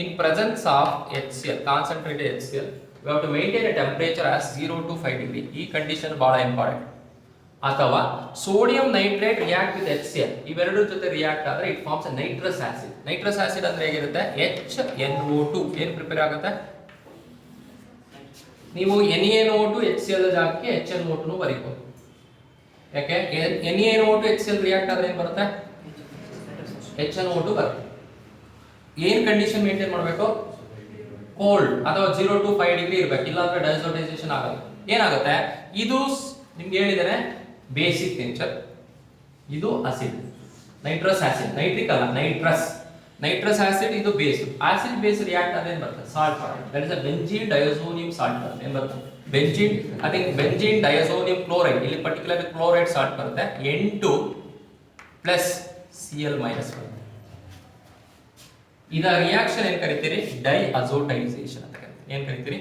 in presence of HCl, concentrated HCl. We have to maintain a temperature as 0 to 5 degree. ಈ condition ಬಹಳ important. ಅಥವಾ sodium nitrate react with HCl, ಇವೆರಡರ ಜೊತೆ react ಆದ್ರೆ it forms a nitrous acid. Nitrous acid ಅಂದ್ರೆ ಹೇಗಿರುತ್ತೆ? HNO2 ಏನು prepare ಆಗುತ್ತೆ? ನೀವು NaNO2 HCl ಜಾಗಕ್ಕೆ HNO2 ಬರೀಬಹುದು. ಯಾಕೆ? NaNO2 HCl ರಿಯಾಕ್ಟ್ ಆದ್ರೆ ಏನು ಬರುತ್ತೆ? HNO2 ಬರುತ್ತೆ. ಏನು ಕಂಡೀಷನ್ ಮೇಂಟೈನ್ ಮಾಡಬೇಕು? ಕೋಲ್ಡ್ ಅಥವಾ 0 to 5 ಡಿಗ್ರಿ ಇರಬೇಕು, ಇಲ್ಲಾಂದ್ರೆ ಡೈಜೋಟೈಸೇಷನ್ ಆಗಲ್ಲ. ಏನಾಗುತ್ತೆ? ಇದು ನಿಮ್ಗೆ ಹೇಳಿದರೆ ಬೇಸಿಕ್ ನೇಚರ್, ಇದು ಆಸಿಡ್, ನೈಟ್ರಸ್ ಆಸಿಡ್, ನೈಟ್ರಿಕ್ ಅಲ್ಲ ನೈಟ್ರಸ್ ಆಸಿಡ್, ಇದು ಬೇಸ್. ಆಸಿಡ್ ಬೇಸ್ ರಿಯಾಕ್ಟ್ ಆದ್ರೆ ಏನು ಬರುತ್ತೆ? ಸಾಲ್ಟ್ ಬರುತ್ತೆ. That is a benzene diazonium salt ಬರುತ್ತೆ. ಏನು ಬರುತ್ತೆ? Benzene, I think benzene diazonium chloride, ಇಲ್ಲಿ ಪರ್ಟಿಕ್ಯುಲರ್ ಕ್ಲೋರೈಡ್ ಸಾಲ್ಟ್ ಬರುತ್ತೆ. N2 Cl- ಬರುತ್ತೆ. ಇದರ ರಿಯಾಕ್ಷನ್ ಏನು ಕರಿತೀರಿ? ಡೈಅಜೋಟೈಸೇಷನ್ ಅಂತ ಕರಿತೀರಿ. ಏನು ಕರಿತೀರಿ?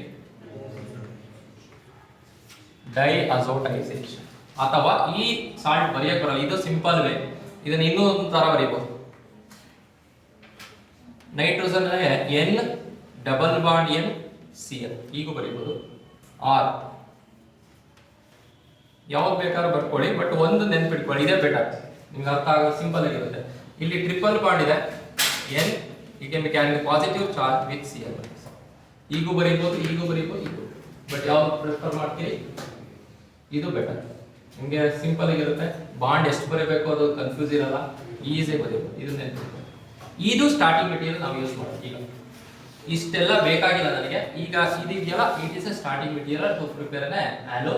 ಡೈಅಜೋಟೈಸೇಷನ್. ಅಥವಾ ಈ ಸಾಲ್ಟ್ ಬರೆಯಕ್ಕೆ ಬರಲ್ಲ, ಇದು ಸಿಂಪಲ್ ವೇ. ಇದನ್ನ ಇನ್ನೊಂದು ತರ ಬರೀಬಹುದು. Nitrogen N double bond N Cl ಹೀಗೂ ಬರೀಬಹುದು. ಆರ್ ಯಾವಾಗ ಬೇಕಾದ್ರೂ ಬರ್ಕೊಳ್ಳಿ, ಬಟ್ ಒಂದು ನೆನ್ಪಿಟ್ಕೊಳ್ಳಿ, ಇದೇ ಬೇಕಾಗ್ತದೆ ನಿಮ್ಗೆ ಅರ್ಥ ಆಗೋ ಸಿಂಪಲ್ ಆಗಿರುತ್ತೆ. ಇಲ್ಲಿ ಟ್ರಿಪಲ್ ಬಾಂಡ್ ಇದೆ N, you can be carrying a positive charge with Cl. ಹೀಗೂ ಬರೀಬಹುದು, ಹೀಗೂ ಬರೀಬಹುದು, ಬಟ್ ಯಾವ್ದು ಪ್ರಿಫರ್ ಮಾಡ್ತೀರಿ? ಇದು ಬೆಟರ್. ನಿಮಗೆ ಸಿಂಪಲ್ ಆಗಿರುತ್ತೆ. ಬಾಂಡ್ ಎಷ್ಟು ಬರೀಬೇಕು ಅದು ಕನ್ಫ್ಯೂಸ್ ಇರಲ್ಲ, ಈಸಿಯಾಗಿ ಬರೀಬಹುದು. ಇದನ್ನ ನೆನ್ಪಿಟ್ಕೊಳ್ಳಿ. ಇದು ಸ್ಟಾರ್ಟಿಂಗ್ ಮೆಟೀರಿಯಲ್ ನಾವು ಯೂಸ್ ಮಾಡೋದು. ಈಗ ಇಷ್ಟೆಲ್ಲ ಬೇಕಾಗಿಲ್ಲ ನನಗೆ. ಈಗ ಇದೆಯಲ್ಲ, it is a starting material to prepare an halo.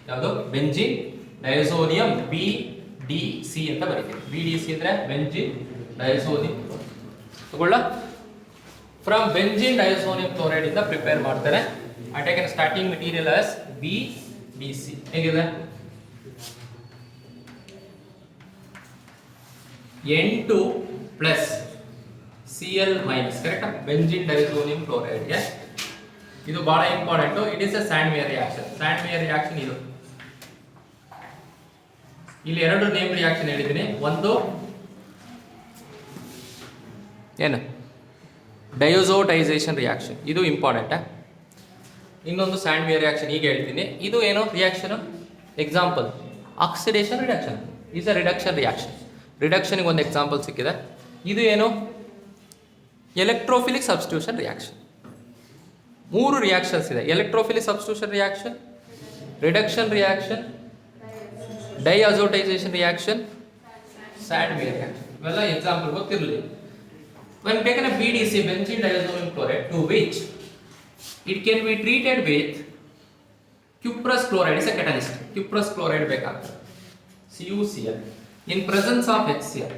ಯಾವುದು? ಬೆಂಜಿನ್ ಡಯಾಸೋನಿಯಂ BDC ಅಂತ ಬರೀತೀವಿ. BDC ಅಂದ್ರೆ ಬೆಂಜಿನ್ ಡಯಾಸೋನಿಯಂ ತಗೊಳ್ಳ. ಫ್ರಮ್ ಬೆಂಜಿನ್ ಡಯಾಸೋನಿಯಂ ಕ್ಲೋರೈಡ್ ಇಂದ ಪ್ರಿಪೇರ್ ಮಾಡ್ತಾರೆ. I take an starting material as BDC. ಹೇಗಿದೆ? N2 Cl-, ಕರೆಕ್ಟಾ? ಬೆಂಜಿನ್ ಡಯಾಸೋನಿಯಂ ಕ್ಲೋರೈಡ್ ಗೆ ಇದು ಬಹಳ important. It is a Sandmeyer reaction. Sandmeyer reaction ಇದು. ಇಲ್ಲಿ ಎರಡು ನೇಮ್ ರಿಯಾಕ್ಷನ್ ಹೇಳಿದ್ದೀನಿ. ಒಂದು ಏನು? ಡಯೋಸೋಟೈಸೇಷನ್ ರಿಯಾಕ್ಷನ್, ಇದು ಇಂಪಾರ್ಟೆಂಟ್. ಇನ್ನೊಂದು ಸ್ಯಾಂಡ್ ಮೇಯರ್ ರಿಯಾಕ್ಷನ್ ಈಗ ಹೇಳ್ತೀನಿ. ಇದು ಏನು ರಿಯಾಕ್ಷನ್? Example oxidation reduction is a reduction reaction. ರಿಡಕ್ಷನ್ಗೆ ಒಂದು ಎಕ್ಸಾಂಪಲ್ ಸಿಕ್ಕಿದೆ. ಇದು ಏನು? Electrophilic substitution reaction. 3 ರಿಯಾಕ್ಷನ್ಸ್ ಇದೆ: electrophilic substitution reaction, reduction reaction, diazotisation reaction, Sandmeyer reaction. ಇವೆಲ್ಲ ಎಕ್ಸಾಂಪಲ್ ಗೊತ್ತಿರಲಿ. When taken a BDC, benzene diazonium chloride, to which it can be treated with cuprous chloride is a catalyst. Cuprous chloride ಬೇಕಾಗ್ತದೆ, CuCl in presence of HCl,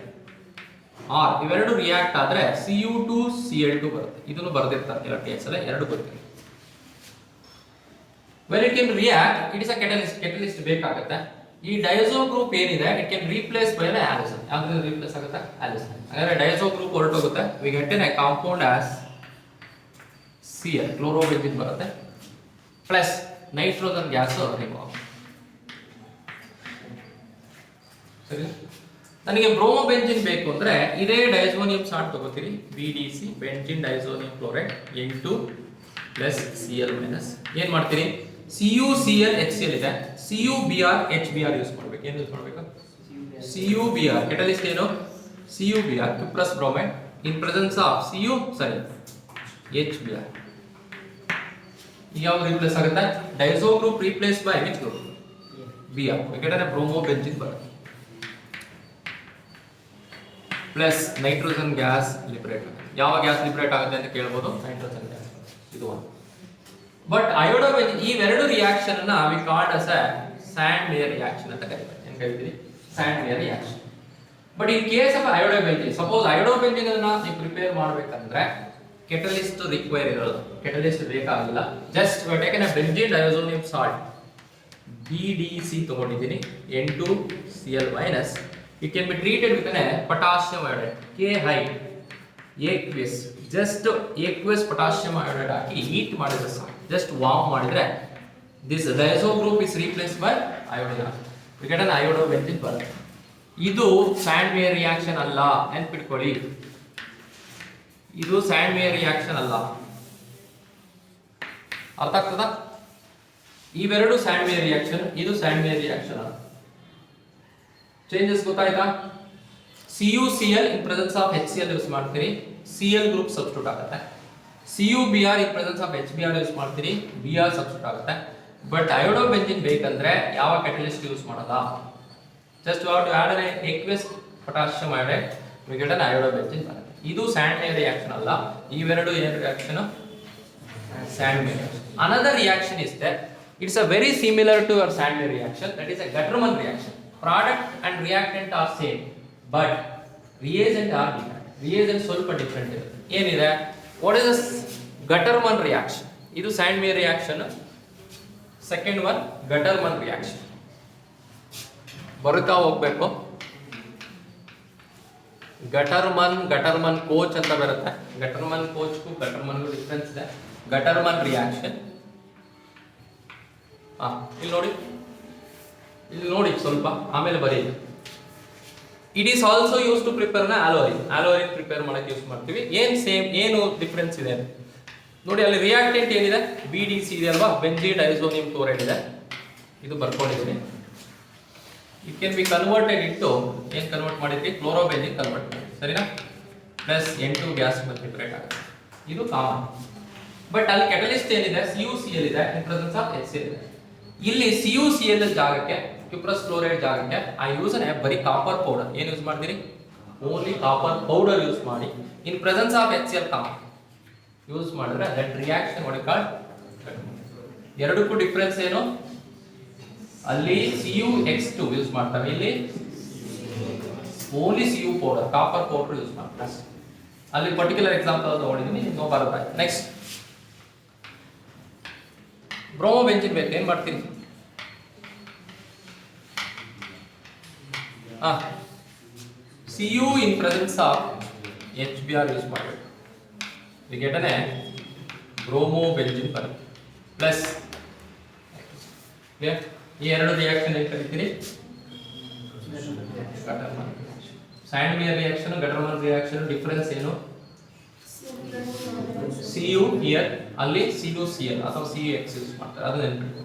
or ಇವೆರಡು react ಆದ್ರೆ Cu2Cl2 ಬರುತ್ತೆ. ಇದನ್ನು ಬರೆದಿರ್ತಾರೆ ಎಲ್ಲ case ಅಲ್ಲಿ, ಎರಡು ಗೊತ್ತಿದೆ. When it can react, it is a catalyst. Catalyst ಬೇಕಾಗುತ್ತೆ. ಈ ಡೈಸೋ ಗ್ರೂಪ್ ಏನಿದೆ, it can replace by the halogen. ಯಾವ್ದು ರೀಪ್ಲೇಸ್ ಆಗುತ್ತೆ? ಆಲಿಸನ್. ಹಾಗಾದ್ರೆ ಡೈಸೋ ಗ್ರೂಪ್ ಹೊರಟೋಗುತ್ತೆ. We get a compound as Cl, chlorobenzene ಬರುತ್ತೆ, ಪ್ಲಸ್ ನೈಟ್ರೋಜನ್ ಗ್ಯಾಸ್ ರಿಮೂವ್. ಸರಿ, ನನಗೆ ಬ್ರೋಮೋಬೆಂಜಿನ್ ಬೇಕು ಅಂದ್ರೆ ಇದೇ ಡೈಸೋನಿಯಂ ಸಾಲ್ಟ್ ತಗೋತೀರಿ, BDC benzene diazonium chloride N2 plus Cl minus. ಏನ್ ಮಾಡ್ತೀರಿ? CuCl HCl ಇದೆ, CuBr HBr ಯೂಸ್ ಮಾಡಬೇಕು. ಏನು ಯೂಸ್ ಮಾಡಬೇಕು? CuBr. ಕೆಟಲಿಸ್ಟ್ ಏನು? CuBr plus bromide in presence of HBr. ಯಾವ್ದು ರಿಪ್ಲೇಸ್ ಆಗುತ್ತೆ? Diazo group replace by which group? Br. ಯಾಕಂದ್ರೆ ಬ್ರೋಮೋಬೆಂಜಿನ್ ಬರುತ್ತೆ, ಪ್ಲಸ್ ನೈಟ್ರೋಜನ್ ಗ್ಯಾಸ್ ಲಿಬರೇಟ್. ಯಾವ ಗ್ಯಾಸ್ ಲಿಬರೇಟ್ ಆಗುತ್ತೆ ಅಂತ ಕೇಳಬಹುದು? Nitrogen gas. ಇದು ಒಂದು. ಬಟ್ ಅಯೋಡೋಬೆಂಜಿನ್, ಇವೆರಡು ರಿಯಾಕ್ಷನ್ ಅನ್ನ we called as a Sandmeyer reaction ಅಂತ ಕರೀತಾರೆ. ಏನ್ ಕರೀತೀರಿ? Sandmeyer reaction. But in case of iodobenzene, suppose iodobenzene ಅನ್ನ ನೀವು ಪ್ರಿಪೇರ್ ಮಾಡಬೇಕಂದ್ರೆ ಕೆಟಲಿಸ್ಟ್ ರಿಕ್ವೈರ್ ಇರೋದು, ಕೆಟಲಿಸ್ಟ್ ಬೇಕಾಗಿಲ್ಲ. Just we taken a benzene diazonium salt BDC ತಗೊಂಡಿದ್ದೀನಿ, N2Cl minus. It can be treated with a potassium iodide, K high, aqueous. Just aqueous potassium iodide hockey heat ಮಾಡಿದ್ರೆ ಸಾಕು, just warm ಮಾಡಿದ್ರೆ this diazo group is replaced by iodine. We get an iodobenzene ಬರುತ್ತೆ. ಇದು Sandmeyer reaction ಅಲ್ಲ, ನೆನ್ಪಿಟ್ಕೊಳ್ಳಿ. ಇದು Sandmeyer reaction ಅಲ್ಲ. ಅರ್ಥ ಆಗ್ತದ? ಇವೆರಡು ಸ್ಯಾಂಡ್ ಮೇಯರ್ ರಿಯಾಕ್ಷನ್, ಇದು ಸ್ಯಾಂಡ್ ಮೇಯರ್ ರಿಯಾಕ್ಷನ್. ಚೇಂಜಸ್ ಗೊತ್ತಾಯ್ತಾ? CuCl in presence of HCl use ಮಾಡ್ತೀರಿ, Cl ಗ್ರೂಪ್ ಸಬ್ಸ್ಟಿಟ್ಯೂಟ್ ಆಗುತ್ತೆ. CuBr ಇನ್ ಪ್ರೆಸೆನ್ಸ್ ಆಫ್ HBr ಯೂಸ್ ಮಾಡ್ತೀರಿ, Br ಸಬ್ಸ್ಟಿಟ್ಯೂಟ್ ಆಗುತ್ತೆ. ಬಟ್ ಅಯೋಡೋಬೆಂಜಿನ್ ಬೇಕಂದ್ರೆ ಯಾವ ಕ್ಯಾಟಲಿಸ್ಟ್ ಯೂಸ್ ಮಾಡಲ್ಲ. Just you have to add an aqueous potassium iodide, we get an iodobenzene ಬರುತ್ತೆ. ಇದು ಸ್ಯಾಂಡ್ ಮೇಯರ್ ರಿಯಾಕ್ಷನ್ ಅಲ್ಲ. ಇವೆರಡು ಏನು reaction? Sandmeyer. Another reaction is that it's a very similar to your sand Mayer reaction, that is a Gattermann reaction. Product and reactant are same, but reagent are different. Reagent ಸ್ವಲ್ಪ different ಇರುತ್ತೆ. ಏನಿದೆ? What is this Gattermann reaction? ಇದು sand Mayer reaction. Second one Gattermann reaction. ಬರುತ್ತಾ ಹೋಗ್ಬೇಕು. Gattermann coach ಅಂತ ಬರುತ್ತೆ. Gattermann ಕೋಚ್ಗೂ Gattermannಗೂ ಡಿಫರೆನ್ಸ್ ಇದೆ. Gattermann reaction. ಇಲ್ಲಿ ನೋಡಿ ಸ್ವಲ್ಪ, ಆಮೇಲೆ ಬರೀರಿ. It is also use to prepare ನ ಆಲೋರಿನ್ ಪ್ರಿಪೇರ್ ಮಾಡಕ್ಕೆ ಯೂಸ್ ಮಾಡ್ತೀವಿ. ಏನು ಡಿಫರೆನ್ಸ್ ಇದೆ ನೋಡಿ. ಅಲ್ಲಿ ರಿಯಾಕ್ಟೆಂಟ್ ಏನಿದೆ? BDC ಇದೆ ಅಲ್ವಾ, ಬೆಂಜಿನ್ ಡೈಸೋನಿಯಂ ಕ್ಲೋರೈಡ್ ಇದೆ. ಇದು ಬರ್ಕೊಂಡಿದ್ದೀನಿ. It can be converted into, ಏನು ಕನ್ವರ್ಟ್ ಮಾಡಿದ್ವಿ? ಕ್ಲೋರೋಬೆಂಜಿನ್ ಕನ್ವರ್ಟ್ ಮಾಡಿ, ಸರಿನಾ? ಪ್ಲಸ್ N2 ಗ್ಯಾಸ್ ಲಿಬರೇಟ್ ಆಗುತ್ತೆ. ಇದು ಕಾಮನ್. ಬಟ್ ಅಲ್ಲಿ ಕೆಟಲಿಸ್ಟ್ ಏನಿದೆ? CuCl ಇದೆ ಇನ್ ಪ್ರೆಸೆನ್ಸ್ ಆಫ್ HCl ಇದೆ. ಇಲ್ಲಿ CuCl ಜಾಗಕ್ಕೆ, ಕ್ಯುಪ್ರಸ್ ಕ್ಲೋರೈಡ್ ಜಾಗಕ್ಕೆ ಆ ಯೂಸ್ ಬರೀ ಕಾಪರ್ ಪೌಡರ್. ಏನು ಯೂಸ್ ಮಾಡ್ತೀರಿ? ಓನ್ಲಿ ಕಾಪರ್ ಪೌಡರ್ ಯೂಸ್ ಮಾಡಿ in presence of HCl common use ಮಾಡಿದ್ರೆ ದಟ್ ರಿಯಾಕ್ಷನ್ ಕಾಲ್ಡ್. ಎರಡಕ್ಕೂ ಡಿಫರೆನ್ಸ್ ಏನು? ಅಲ್ಲಿ CuX2 ಯೂಸ್ ಮಾಡ್ತಾರೆ, ಇಲ್ಲಿ only Cu powder, copper powder use ಮಾಡ್ತಾರೆ. ಅಲ್ಲಿ ಪರ್ಟಿಕ್ಯುಲರ್ ಎಕ್ಸಾಂಪಲ್ ತಗೊಂಡಿದ್ದೀನಿ, ನೋ ಬರುತ್ತೆ. ನೆಕ್ಸ್ಟ್ ಬ್ರೋಮೋಬೆಂಜಿನ್ ಬೇಕು, ಏನ್ ಮಾಡ್ತೀರಿ? Cu in presence of HBr use ಮಾಡಬೇಕು. We get an bromobenzene ಬರುತ್ತೆ ಪ್ಲಸ್. ಈ ಎರಡು ರಿಯಾಕ್ಷನ್ ಏನು ಕರಿತೀರಿ? Sandmeyer reaction, Gattermann reaction difference ಏನು? CU ಹಿಯರ್, ಅಲ್ಲಿ CuCl ಅಥವಾ CuX ಯೂಸ್ ಮಾಡ್ತಾರೆ, ಅದು ನೆನಪಿಟ್ಟು.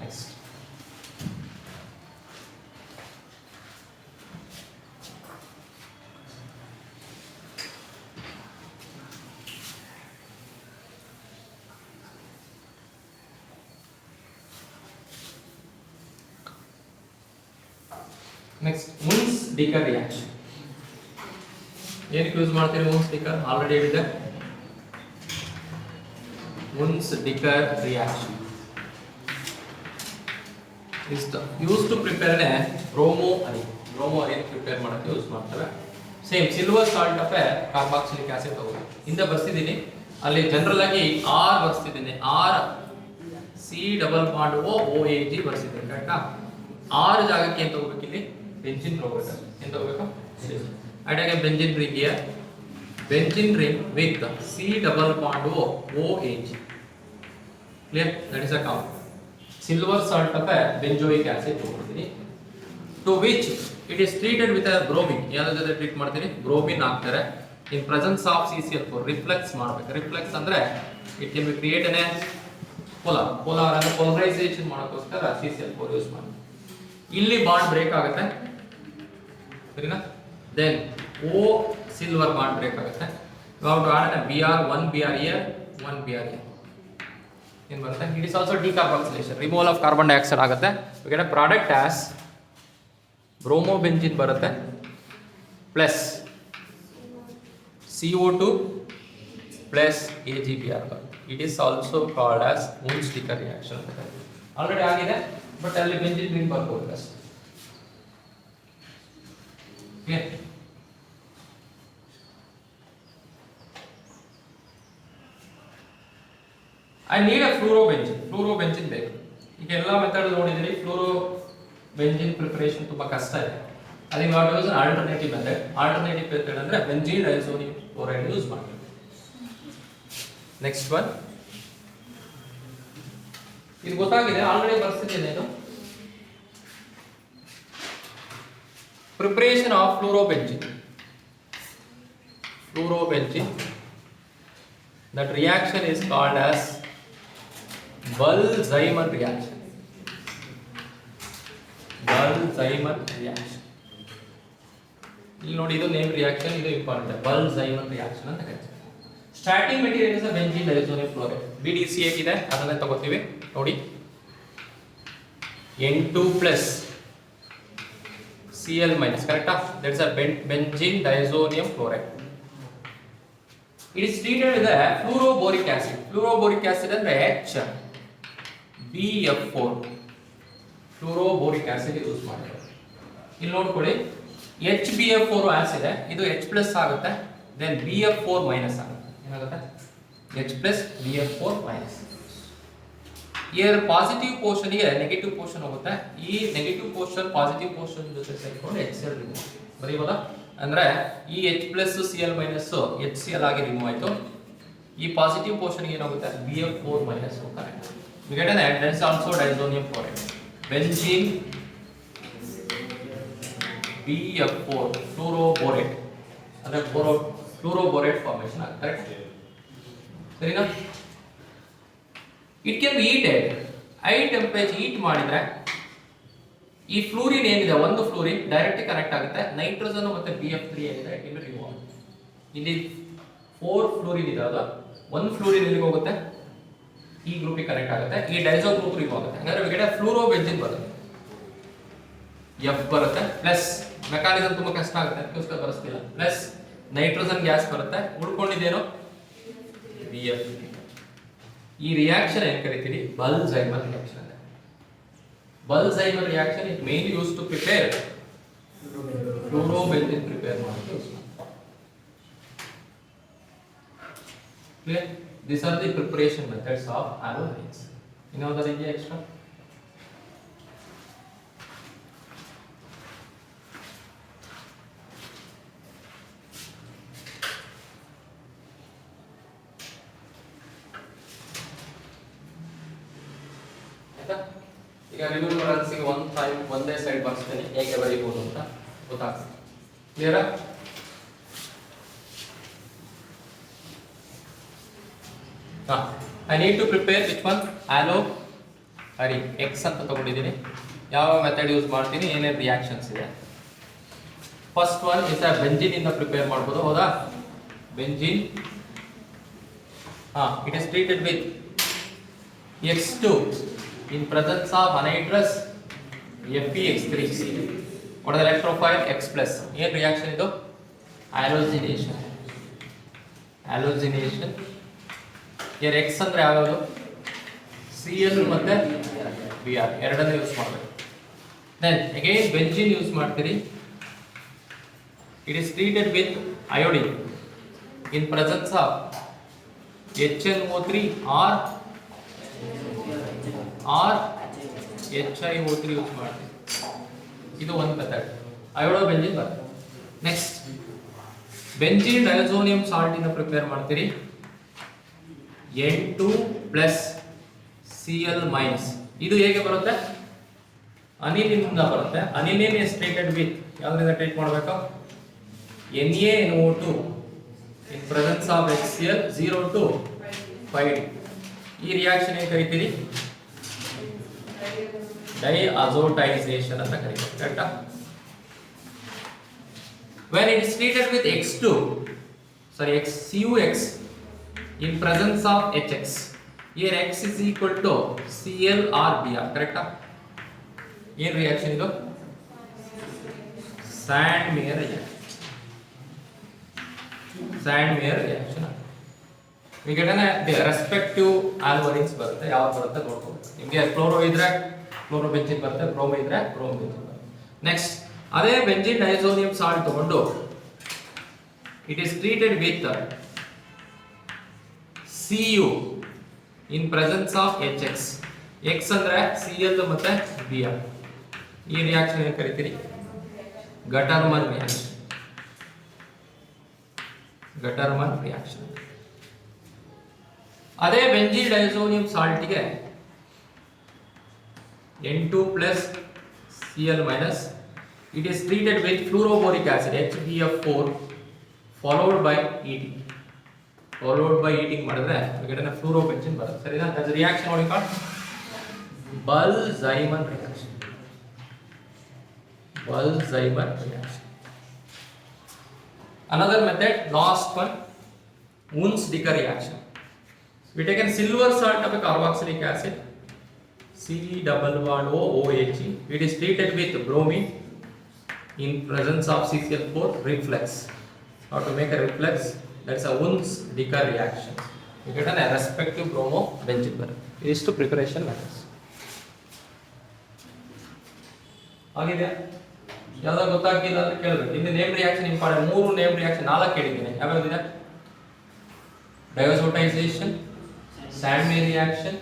Next. Next, Munz-Diecker reaction. ಏನಕ್ಕೆ ಯೂಸ್ ಮಾಡ್ತೀರಿ Munz-Diecker? ಆಲ್ರೆಡಿ ಹೇಳಿದೆ. Munz-Diecker reaction is used to prepare a bromoarine. Bromoarine prepare ಮಾಡಕ್ಕೆ ಯೂಸ್ ಮಾಡ್ತಾರೆ. Same silver salt of carboxylic acid ತಗೊಳ್ಳಿ. ಹಿಂದೆ ಬರ್ತಿದ್ದೀನಿ, ಅಲ್ಲಿ ಜನರಲ್ ಆಗಿ R ಬರ್ತಿದ್ದೀನಿ, R C double bond O OAG ಬರ್ತಿದ್ದೀನಿ, ಕರೆಕ್ಟಾ? R ಜಾಗಕ್ಕೆ ಏನು ತಗೋಬೇಕು ಇಲ್ಲಿ? ಬೆಂಜಿನ್ ತಗೋಬೇಕು. ಏನು ತಗೋಬೇಕು? ಅದಾಗೆ benzene ring here, benzene ring with C double bond O OH. Clear? That is a count. Silver salt of a benzoic acid ತಗೊಳ್ತೀನಿ, to which it is treated with a bromine. ಯಾವ್ದ್ರ ಜೊತೆ treat ಮಾಡ್ತೀನಿ? Bromine ಹಾಕ್ತಾರೆ. in presence of CCl4 reflex ಮಾಡಬೇಕು. Reflex ಅಂದ್ರೆ it can be created a polar ಅಂದ್ರೆ polarization ಮಾಡೋಕ್ಕೋಸ್ಕರ CCl4 use ಮಾಡಿ. ಇಲ್ಲಿ ಬಾಂಡ್ ಬ್ರೇಕ್ ಆಗುತ್ತೆ, ಸರಿನಾ? then O silver bond break ಆಗುತ್ತೆ. ನಾವು ಆಡೋಣ Br, 1 Br here, 1 Br here. ಏನು ಬರುತ್ತೆ? It is also decarboxylation, removal of carbon dioxide ಆಗುತ್ತೆ. We get a product as bromobenzene ಬರುತ್ತೆ ಪ್ಲಸ್ CO2 ಪ್ಲಸ್ AgBr ಬರುತ್ತೆ. It is also called as Munz-Diecker reaction ಅಂತ ಕರೀತೀವಿ. ಆಲ್ರೆಡಿ ಆಗಿದೆ, but ಅಲ್ಲಿ benzene ring ಬರ್ಬೋದು ಅಷ್ಟೇ. Clear? I need a fluorobenzene. Fluorobenzene ಬೇಕು. ಈಗ ಎಲ್ಲ ಮೆಥಡ್ ನೋಡಿದ್ರಿ, ಫ್ಲೂರೋಬೆಂಜಿನ್ ಪ್ರಿಪರೇಷನ್ ತುಂಬಾ ಕಷ್ಟ ಇದೆ. ಅದಕ್ಕೆ ನಾವು use alternative method. Alternative method ಅಂದ್ರೆ ಬೆಂಜಿನ್ ಡೈಸೋನಿಯಂ ಕ್ಲೋರೈಡ್ ಯೂಸ್ ಮಾಡ್ತೀವಿ. ನೆಕ್ಸ್ಟ್ ಒನ್, ಇದು ಗೊತ್ತಾಗಿದೆ, ಆಲ್ರೆಡಿ ಬರ್ತಿದ್ದೇನೆ. ಇದು preparation of fluorobenzene. Fluorobenzene, that reaction is called as Bull-Zeiman reaction. Bull-Zeiman reaction. ಇಲ್ಲಿ ನೋಡಿ, ಇದು ನೇಮ್ ರಿಯಾಕ್ಷನ್, ಇದು ಇಂಪಾರ್ಟೆಂಟ್. Bull-Zeiman reaction ಅಂತ ಕರೀತಾರೆ. Starting material is benzene diazonium chloride. BDC ಇದೆ, ಅದನ್ನ ತಗೋತೀವಿ. ನೋಡಿ, N2 plus Cl minus, ಕರೆಕ್ಟಾ? that is a benzene diazonium chloride. It is treated with a fluoroboric acid. Fluoroboric acid ಅಂದ್ರೆ HBF4. Fluoroboric acid use ಮಾಡ್ತಾರೆ. ಇಲ್ಲಿ ನೋಡ್ಕೊಳ್ಳಿ, HBF4 ಆಸಿಡ್, ಇದು H ಪ್ಲಸ್ ಆಗುತ್ತೆ, then BF4 ಮೈನಸ್ ಆಗುತ್ತೆ. ಏನಾಗುತ್ತೆ? H plus BF4 minus. here positive portion ಗೆ negative portion ಹೋಗುತ್ತೆ. ಈ ನೆಗೆಟಿವ್ ಪೋರ್ಷನ್ ಪಾಸಿಟಿವ್ ಪೋರ್ಷನ್ ಜೊತೆ ಸೇರಿಕೊಂಡು HCl ರಿಮೂವ್ ಬರೀಬೋದಾ? ಅಂದ್ರೆ ಈ H plus Cl minus HCl ಆಗಿ ರಿಮೂವ್ ಆಯ್ತು. ಈ ಪಾಸಿಟಿವ್ ಪೋರ್ಷನ್ ಗೆ ಏನಾಗುತ್ತೆ? BF4 ಮೈನಸ್ ಹೋಗ್ತಾರೆ. we get an that is also diazonium chloride. benzene BF4 fluoroborate ಅಂದ್ರೆ fluoroborate ಫಾರ್ಮೇಷನ್ ಆಗುತ್ತೆ, ಕರೆಕ್ಟ್? ಸರಿನಾ? It can B heated. High temperature heat ಮಾಡಿದ್ರೆ ಈ ಫ್ಲೂರಿನ್ ಏನಿದೆ, ಒಂದು ಫ್ಲೂರಿನ್ ಡೈರೆಕ್ಟ್ ಕನೆಕ್ಟ್ ಆಗುತ್ತೆ, ನೈಟ್ರೋಜನ್ ಮತ್ತೆ BF3 ಏನಿದೆ ಇಲ್ಲಿ ರಿಮೂವ್ ಆಗುತ್ತೆ. ಇಲ್ಲಿ 4 ಫ್ಲೂರಿನ್ ಇದೆ, ಅದು ಒಂದು ಫ್ಲೂರಿನ್ ಎಲ್ಲಿಗೆ ಹೋಗುತ್ತೆ? ಈ ಗ್ರೂಪಿಗೆ ಕನೆಕ್ಟ್ ಆಗುತ್ತೆ, ಈ ಡೈಸೋ ಗ್ರೂಪ್ ರಿಮೂವ್ ಆಗುತ್ತೆ. ಹಾಗಾದ್ರೆ ವಿಗಡೆ ಫ್ಲೂರೋಬೆಂಜಿನ್ ಬರುತ್ತೆ, F ಬರುತ್ತೆ, ಪ್ಲಸ್ ಮೆಕಾನಿಸಮ್ ತುಂಬಾ ಕಷ್ಟ ಆಗುತ್ತೆ, ಅದಕ್ಕೋಸ್ಕರ ಬರೆಸ್ತಿಲ್ಲ. ಪ್ಲಸ್ ನೈಟ್ರೋಜನ್ ಗ್ಯಾಸ್ ಬರುತ್ತೆ, ಉಳ್ಕೊಂಡಿದ್ದೇನೋ BF3. ಈ ರಿಯಾಕ್ಷನ್ ಏನು ಕರಿತೀವಿ? Bull-Zeiman reaction ಅಂತ. Bull-Zeiman reaction is mainly used to prepare fluorobenzene prepare ಮಾಡೋಕೆ ಯೂಸ್ ಮಾಡ್ತಾರೆ. Clear? These are the preparation methods of halogens. ಇನ್ನಾವುದಾದ್ರು ಇದೆಯಾ ಎಕ್ಸ್ಟ್ರಾ? ಆಯ್ತಾ? ಈಗ ರಿವ್ಯೂ ಒಂದು ಟೈಮ್ ಒಂದೇ ಸೈಡ್ ಬರ್ಸ್ತೇನೆ ಹೇಗೆ ಬರೀಬಹುದು ಅಂತ ಗೊತ್ತಾಗ್ತದೆ. ಕ್ಲಿಯರಾ? I need to prepare which one halo ಹರಿ ಎಕ್ಸ್ ಅಂತ ತಗೊಂಡಿದ್ದೀನಿ. ಯಾವ ಮೆಥಡ್ ಯೂಸ್ ಮಾಡ್ತೀನಿ, ಏನೇನು ರಿಯಾಕ್ಷನ್ಸ್ ಇದೆ. ಫಸ್ಟ್ ಒನ್ ಇಸ್ ಬೆಂಜಿನ್ ಇಂದ ಪ್ರಿಪೇರ್ ಮಾಡ್ಬೋದು, ಹೌದಾ? Benzene it is treated with X2 in presence of anhydrous FeX3. What is the electrophile X plus? ಏನು ರಿಯಾಕ್ಷನ್ ಇದು? ಹ್ಯಾಲೋಜಿನೇಷನ್. ಹ್ಯಾಲೋಜಿನೇಷನ್. here X ಅಂದ್ರೆ ಯಾವುದು? Cl ಮತ್ತೆ Br ಎರಡನ್ನೂ ಯೂಸ್ ಮಾಡಬೇಕು. then again benzene ಯೂಸ್ ಮಾಡ್ತೀರಿ. it is treated with iodine in presence of HNO3 or HiO3 use ಮಾಡ್ತೀವಿ. ಇದು ಒಂದು ಮೆಥಡ್, ಅಯೋಡೋ ಬೆಂಜಿನ್ ಬರ್ತದೆ. ನೆಕ್ಸ್ಟ್ ಬೆಂಜಿನ್ ಡೈಸೋನಿಯಂ ಸಾಲ್ಟ್ ಇಂದ ಪ್ರಿಪೇರ್ ಮಾಡ್ತೀರಿ. N2 Cl ಇದು ಹೇಗೆ ಬರುತ್ತೆ? ಅನಿಲಿನಿಂದ ಬರುತ್ತೆ. Aniline is treated with ಯಾವ್ದ್ರಿಂದ treat ಮಾಡಬೇಕು? NaNO2 in presence of HCl 0 to 5. ಈ ರಿಯಾಕ್ಷನ್ ಏನು ಕರಿತೀರಿ? ಡೈಅಜೋಟೈಸೇಷನ್ ಅಂತ ಕರೀತಾರೆ. ಕರೆಕ್ಟಾ? when it is treated with CuX in presence of HX, here X is equal to Cl or Br. ಕರೆಕ್ಟಾ? ಏನು ರಿಯಾಕ್ಷನ್ ಇದು? And-mayor reaction. Sandmeyer reaction. we get the respective alvarins ಬರುತ್ತೆ. ಯಾವುದು ಬರುತ್ತೆ ನೋಡ್ಕೋಬೇಕು. ನಿಮಗೆ ಕ್ಲೋರೋ ಇದ್ರೆ ಕ್ಲೋರೋ ಬೆಂಜಿನ್ ಬರುತ್ತೆ, ಬ್ರೋಮೋ ಇದ್ರೆ ಬ್ರೋಮೋ ಬೆಂಜಿನ್ ಬರುತ್ತೆ. ನೆಕ್ಸ್ಟ್ ಅದೇ ಬೆಂಜಿನ್ ಡೈಸೋನಿಯಂ ಸಾಲ್ಟ್ ತಗೊಂಡು it is treated with Cu in presence of HX. X ಅಂದ್ರೆ Cl ಮತ್ತೆ Br. ಈ ರಿಯಾಕ್ಷನ್ ಏನು ಕರೀತೀರಿ? ಗಟರ್ಮನ್ ರಿಯಾಕ್ಷನ್. Gattermann reaction. ಅದೇ ಬೆಂಜಿನ್ ಡೈಸೋನಿಯಂ ಸಾಲ್ಟ್ ಗೆ N2 Cl it is treated with fluoroboric acid HBF4 followed by heating. ಮಾಡಿದ್ರೆ ನಿಮಗೆ ಫ್ಲೂರೋಬೆಂಜಿನ್ ಬರುತ್ತೆ. ಸರಿನಾ? ಅದು ರಿಯಾಕ್ಷನ್ ನೋಡಿ ಕಾಣ್ ಬಲ್ಝೈಮನ್ reaction. Another method, last one, Wundt-Dicker reaction. We taken silver salt of a carboxylic acid, C-double-bond-O-OH. It is treated with bromine in presence of CCl4 reflex. How to make a reflex? That's a Wundt-Dicker reaction. You get a respective bromo benzene. It is to preparation methods. ಆಗಿದೆ? ಯಾವ್ದು ಗೊತ್ತಾಗಿಲ್ಲ ಅಂತ ಕೇಳಬೇಕು. ಇಲ್ಲಿ name reaction important. 3 name reaction 4 ಹೇಳಿದ್ದೀನಿ. ಯಾವ್ಯಾವ್ದಿದೆ? Diazotisation, Sandmeyer reaction,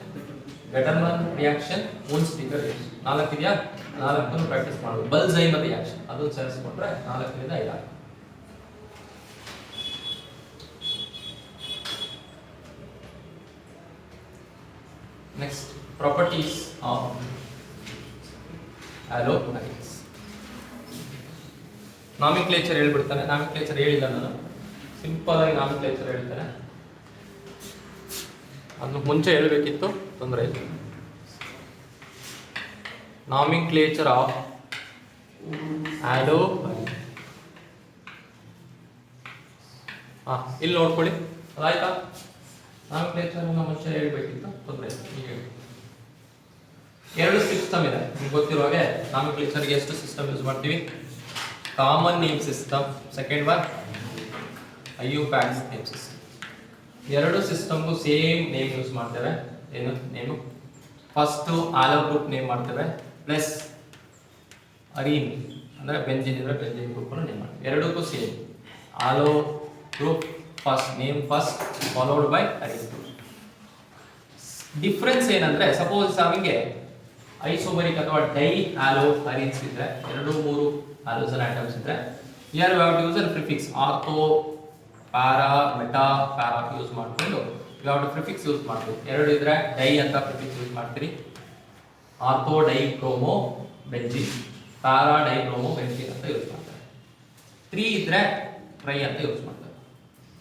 Gattermann reaction, Wundt-Dicker reaction. 4 ಇದೆಯಾ? 4 practice ಮಾಡಬೇಕು. ಬಲ್ಝೈಮರ್ ರಿಯಾಕ್ಷನ್ ಅದನ್ನು ಸೇರಿಸಿಕೊಂಡ್ರೆ 4 ರಿಂದ 5 ಆಗುತ್ತೆ. Next, properties of allohalics. ನಾಮಿಕ್ಲೇಚರ್ ಹೇಳ್ಬಿಡ್ತಾನೆ. ನಾಮಿಕ್ಲೇಚರ್ ಹೇಳಿಲ್ಲ ನಾನು, ಸಿಂಪಲ್ ಆಗಿ ನಾಮಿಕ್ಲೇಚರ್ ಹೇಳ್ತಾನೆ. ಅದನ್ನು ಮುಂಚೆ ಹೇಳಬೇಕಿತ್ತು, ತೊಂದರೆ ಇಲ್ಲ. ನಾಮಿಕ್ಲೇಚರ್ ಆಫ್ allohalic. ಇಲ್ಲಿ ನೋಡ್ಕೊಳ್ಳಿ, ಅದಾಯ್ತಾ? ನಾಮಿಕ್ಲೇಚರ್ ಮುಂಚೆ ಹೇಳ್ಬೇಕಿತ್ತು, ತೊಂದರೆ ಇಲ್ಲ. ಈಗ ಎರಡು ಸಿಸ್ಟಮ್ ಇದೆ ನಿಮ್ಗೆ ಗೊತ್ತಿರೋ ಹಾಗೆ. ನಾಮಿಕ್ಲೇಚರ್ಗೆ ಎಷ್ಟು ಸಿಸ್ಟಮ್ ಯೂಸ್ ಮಾಡ್ತೀವಿ? Common name system, second one IUPAC name system. ಎರಡು ಸಿಸ್ಟಮ್ಗೂ ಸೇಮ್ ನೇಮ್ ಯೂಸ್ ಮಾಡ್ತೇವೆ. ಏನು name? First halo group name ಮಾಡ್ತೇವೆ, ಪ್ಲಸ್ ಅರೀನ್ ಅಂದ್ರೆ ಬೆಂಜಿನ್ ಇದ್ರೆ ಬೆಂಜಿನ್ ಗ್ರೂಪ್ ಅನ್ನು ನೇಮ್ ಮಾಡ್ತೇವೆ. ಎರಡಕ್ಕೂ same halo group first name first followed by arene group. Difference ಏನಂದ್ರೆ, ಸಪೋಸ್ ನಮಗೆ ಐಸೋಮರಿಕ್ ಅಥವಾ ಡೈ ಆಲೋ ಅರೀನ್ಸ್ ಇದ್ರೆ, 2-3 ಹ್ಯಾಲೋಜನ್ ಆಟಮ್ಸ್ ಇದ್ರೆ, here we have to use a prefix ortho, para, meta, para use ಮಾಡ್ಕೊಂಡು we have to prefix use ಮಾಡ್ತೀವಿ. 2 ಇದ್ರೆ dye ಅಂತ prefix use ಮಾಡ್ತೀರಿ. ಆರ್ಥೋ ಡೈಕ್ರೋಮೋ ಬೆಂಜಿನ್, ಪ್ಯಾರಾ ಡೈಕ್ರೋಮೋ ಬೆಂಜಿನ್ ಅಂತ ಯೂಸ್ ಮಾಡ್ತಾರೆ. 3 ಇದ್ರೆ ಟ್ರೈ ಅಂತ ಯೂಸ್ ಮಾಡ್ತಾರೆ,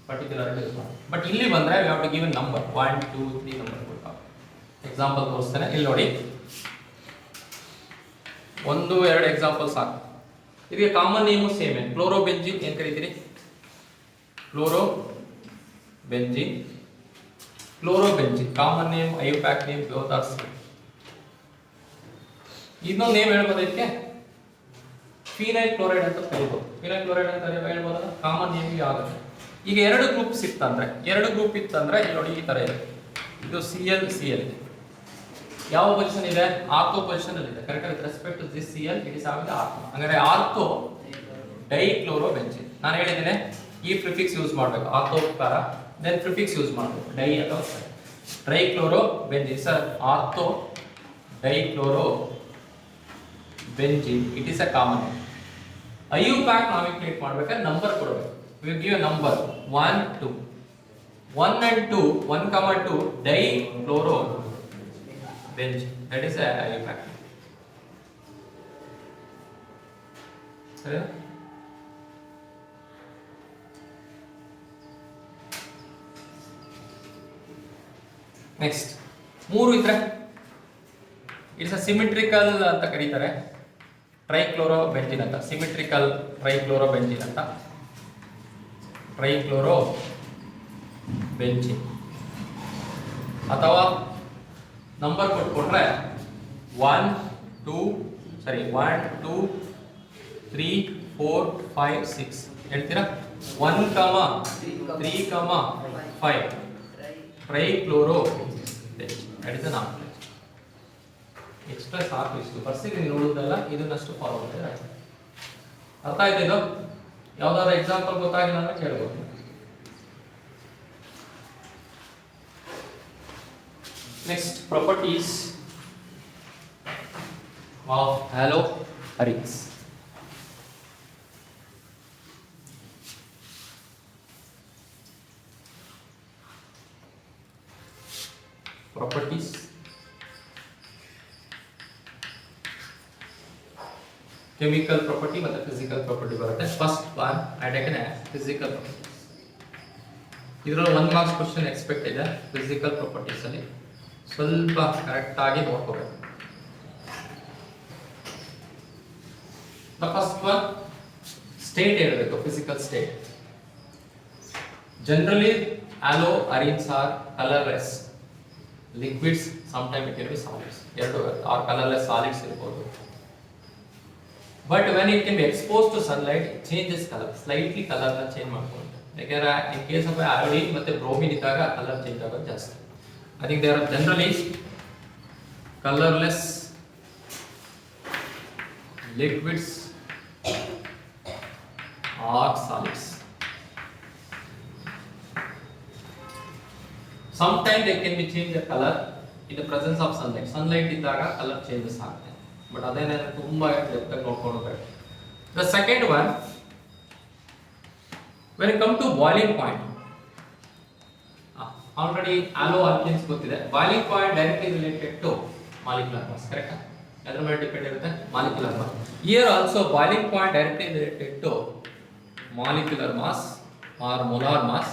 ಪರ್ಟಿಕ್ಯುಲರ್ ಯೂಸ್ ಮಾಡ್ತಾರೆ. ಬಟ್ ಇಲ್ಲಿ ಬಂದ್ರೆ we have to give a number 1 2 3 number ಕೊಡ್ತಾರೆ. ಎಕ್ಸಾಂಪಲ್ ತೋರಿಸ್ತೇನೆ, ಇಲ್ಲಿ ನೋಡಿ, 1 2 ಎಕ್ಸಾಂಪಲ್ ಸಾಕು. ಇದಕ್ಕೆ ಕಾಮನ್ ನೇಮು ಸೇಮ್ ಏನು, ಕ್ಲೋರೋಬೆಂಜಿನ್ ಏನು ಕರೀತೀರಿ, chlorobenzene, chlorobenzene common name, IUPAC name, both are same. ಇನ್ನೊಂದು ನೇಮ್ ಹೇಳ್ಬೋದು ಇದಕ್ಕೆ, ಫಿನೈಲ್ ಕ್ಲೋರೈಡ್ ಅಂತ ಕರೀಬಹುದು. ಫಿನೈಲ್ ಕ್ಲೋರೈಡ್ ಅಂತ ಹೇಳ್ಬೋದಲ್ಲ, ಕಾಮನ್ ನೇಮ್ ಆಗುತ್ತೆ. ಈಗ 2 ಗ್ರೂಪ್ಸ್ ಇತ್ತಂದ್ರೆ, 2 ಗ್ರೂಪ್ ಇತ್ತಂದ್ರೆ ಇಲ್ಲಿ ನೋಡಿ ಈ ತರ ಇದೆ, ಇದು Cl Cl ಇದೆ. ಯಾವ ಪೊಸಿಷನ್ ಇದೆ, ಆರ್ಥೋ ಪೊಸಿಷನ್ ಅಲ್ಲಿ ಇದೆ. Correct with respect to this Cl it is always ortho. ಹಾಗಾದ್ರೆ ಆರ್ಥೋ ಡೈಕ್ಲೋರೋಬೆಂಜಿನ್. ನಾನು ಹೇಳಿದ್ದೇನೆ ಈ ಪ್ರಿಫಿಕ್ಸ್ ಯೂಸ್ ಮಾಡಬೇಕು, ortho para, then prefix use ಮಾಡಬೇಕು, ಡೈ ಅಥವಾ trichlorobenzene. Sir ortho dichlorobenzene it is a common. IUPAC ನಾವಿಕ್ಲೇಟ್ ಮಾಡಬೇಕಾದ್ರೆ ನಂಬರ್ ಕೊಡಬೇಕು. we give a number 1 2 1 and 2 1 comma 2 dichlorobenzyne, that is a IUPAC. ಸರಿನಾ? ನೆಕ್ಸ್ಟ್ 3 ಇದ್ರೆ ಇಟ್ಸ್ ಅ ಸಿಮೆಟ್ರಿಕಲ್ ಅಂತ ಕರೀತಾರೆ, ಟ್ರೈಕ್ಲೋರೋಬೆಂಜಿನ್ ಅಂತ, ಸಿಮೆಟ್ರಿಕಲ್ ಟ್ರೈಕ್ಲೋರೋಬೆಂಜಿನ್ ಅಂತ, ಟ್ರೈಕ್ಲೋರೋಬೆಂಜಿನ್. ಅಥವಾ ನಂಬರ್ ಕೊಟ್ಕೊಂಡ್ರೆ 1 2 3 4 5 6 ಹೇಳ್ತೀರಾ, 1 3 5 trichlorobenzene, that is the number. Extra ಸಾಕು, ಇಷ್ಟು ಬರ್ಸಿಗೆ ನೋಡೋದಲ್ಲ, ಇದನ್ನಷ್ಟು ಫಾಲೋ ಮಾಡಿದ್ರೆ ಅರ್ಥ ಆಯ್ತು. ಇದು ಯಾವ್ದಾದ್ರು ಎಕ್ಸಾಂಪಲ್ ಗೊತ್ತಾಗಿಲ್ಲ ಅಂದ್ರೆ ಕೇಳ್ಬೋದು. Next properties of halo arenes. Properties chemical property ಮತ್ತು ಫಿಸಿಕಲ್ ಪ್ರಾಪರ್ಟಿ ಬರುತ್ತೆ. First one I taken physical property. ಇದರಲ್ಲಿ 1 ಮಾರ್ಕ್ಸ್ ಕ್ವಶನ್ ಎಕ್ಸ್ಪೆಕ್ಟ್ ಇದೆ. ಫಿಸಿಕಲ್ ಪ್ರಾಪರ್ಟೀಸ್ ಅಲ್ಲಿ ಸ್ವಲ್ಪ ಕರೆಕ್ಟ್ ಆಗಿ ನೋಡ್ಕೋಬೇಕು. ದ ಫಸ್ಟ್ ಒನ್ ಸ್ಟೇಟ್ ಹೇಳಬೇಕು, physical state. Generally halo arenes are colourless liquids, sometime it can be solids, ಎರಡು are colourless solids ಇರಬಹುದು. But when it can be exposed to sunlight, it changes color, slightly color na change ಮಾಡ್ಕೊಳ್ಳುತ್ತೆ. ಯಾಕಂದ್ರೆ in case of iodine ಮತ್ತೆ bromine ಇದ್ದಾಗ colour change ಆಗೋದು ಜಾಸ್ತಿ. I think they are generally colorless liquids or solids. Sometimes they can be change the color in the presence of sunlight. Sunlight ಇದ್ದಾಗ colour changes ಆಗುತ್ತೆ. But ಅದೇನೇ ತುಂಬಾ depth ಆಗಿ ನೋಡ್ಕೊಳ್ಬೇಕು. The second one, when it come to boiling point, already halo alkenes ಗೊತ್ತಿದೆ. Boiling point directly related to molecular mass, correct? ಅದರ ಮೇಲೆ depend ಇರುತ್ತೆ molecular mass. Here also boiling point directly related to molecular mass are molar mass.